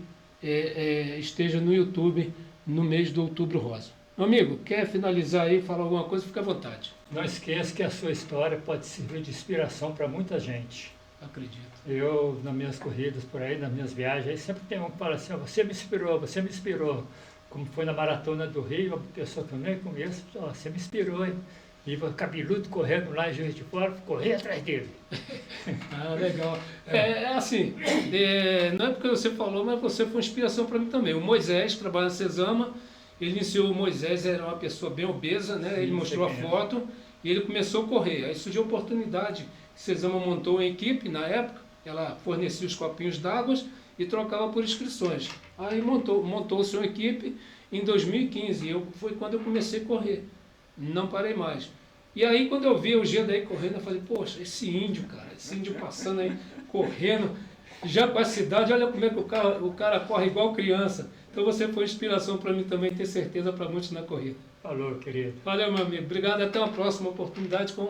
esteja no YouTube no mês de Outubro Rosa. Meu amigo, quer finalizar aí, falar alguma coisa? Fica à vontade. Não esqueça que a sua história pode servir de inspiração para muita gente. Acredito. Eu, nas minhas corridas por aí, nas minhas viagens, aí sempre tem um que fala assim, ó, você me inspirou. Como foi na Maratona do Rio, uma pessoa que eu nem conheço, ó, você me inspirou, hein? E o cabeludo correndo lá em Juiz de Fora, corri atrás dele. Ah, legal. Assim, não é porque você falou, mas você foi inspiração para mim também. O Moisés trabalha na Sesama, ele iniciou, o Moisés era uma pessoa bem obesa, né? Ele mostrou a foto e ele começou a correr. Aí surgiu a oportunidade, Sesama montou uma equipe na época, ela fornecia os copinhos d'água e trocava por inscrições. Aí montou-se uma equipe em 2015, foi quando eu comecei a correr. Não parei mais. E aí, quando eu vi o G daí correndo, eu falei, poxa, esse índio passando aí, correndo, já com a cidade, olha como é que o cara corre igual criança. Então você foi inspiração para mim também, ter certeza para muitos na corrida. Falou, querido. Valeu, meu amigo. Obrigado. Até uma próxima oportunidade com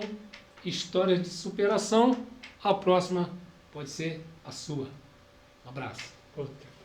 histórias de superação. A próxima pode ser a sua. Um abraço. Outra.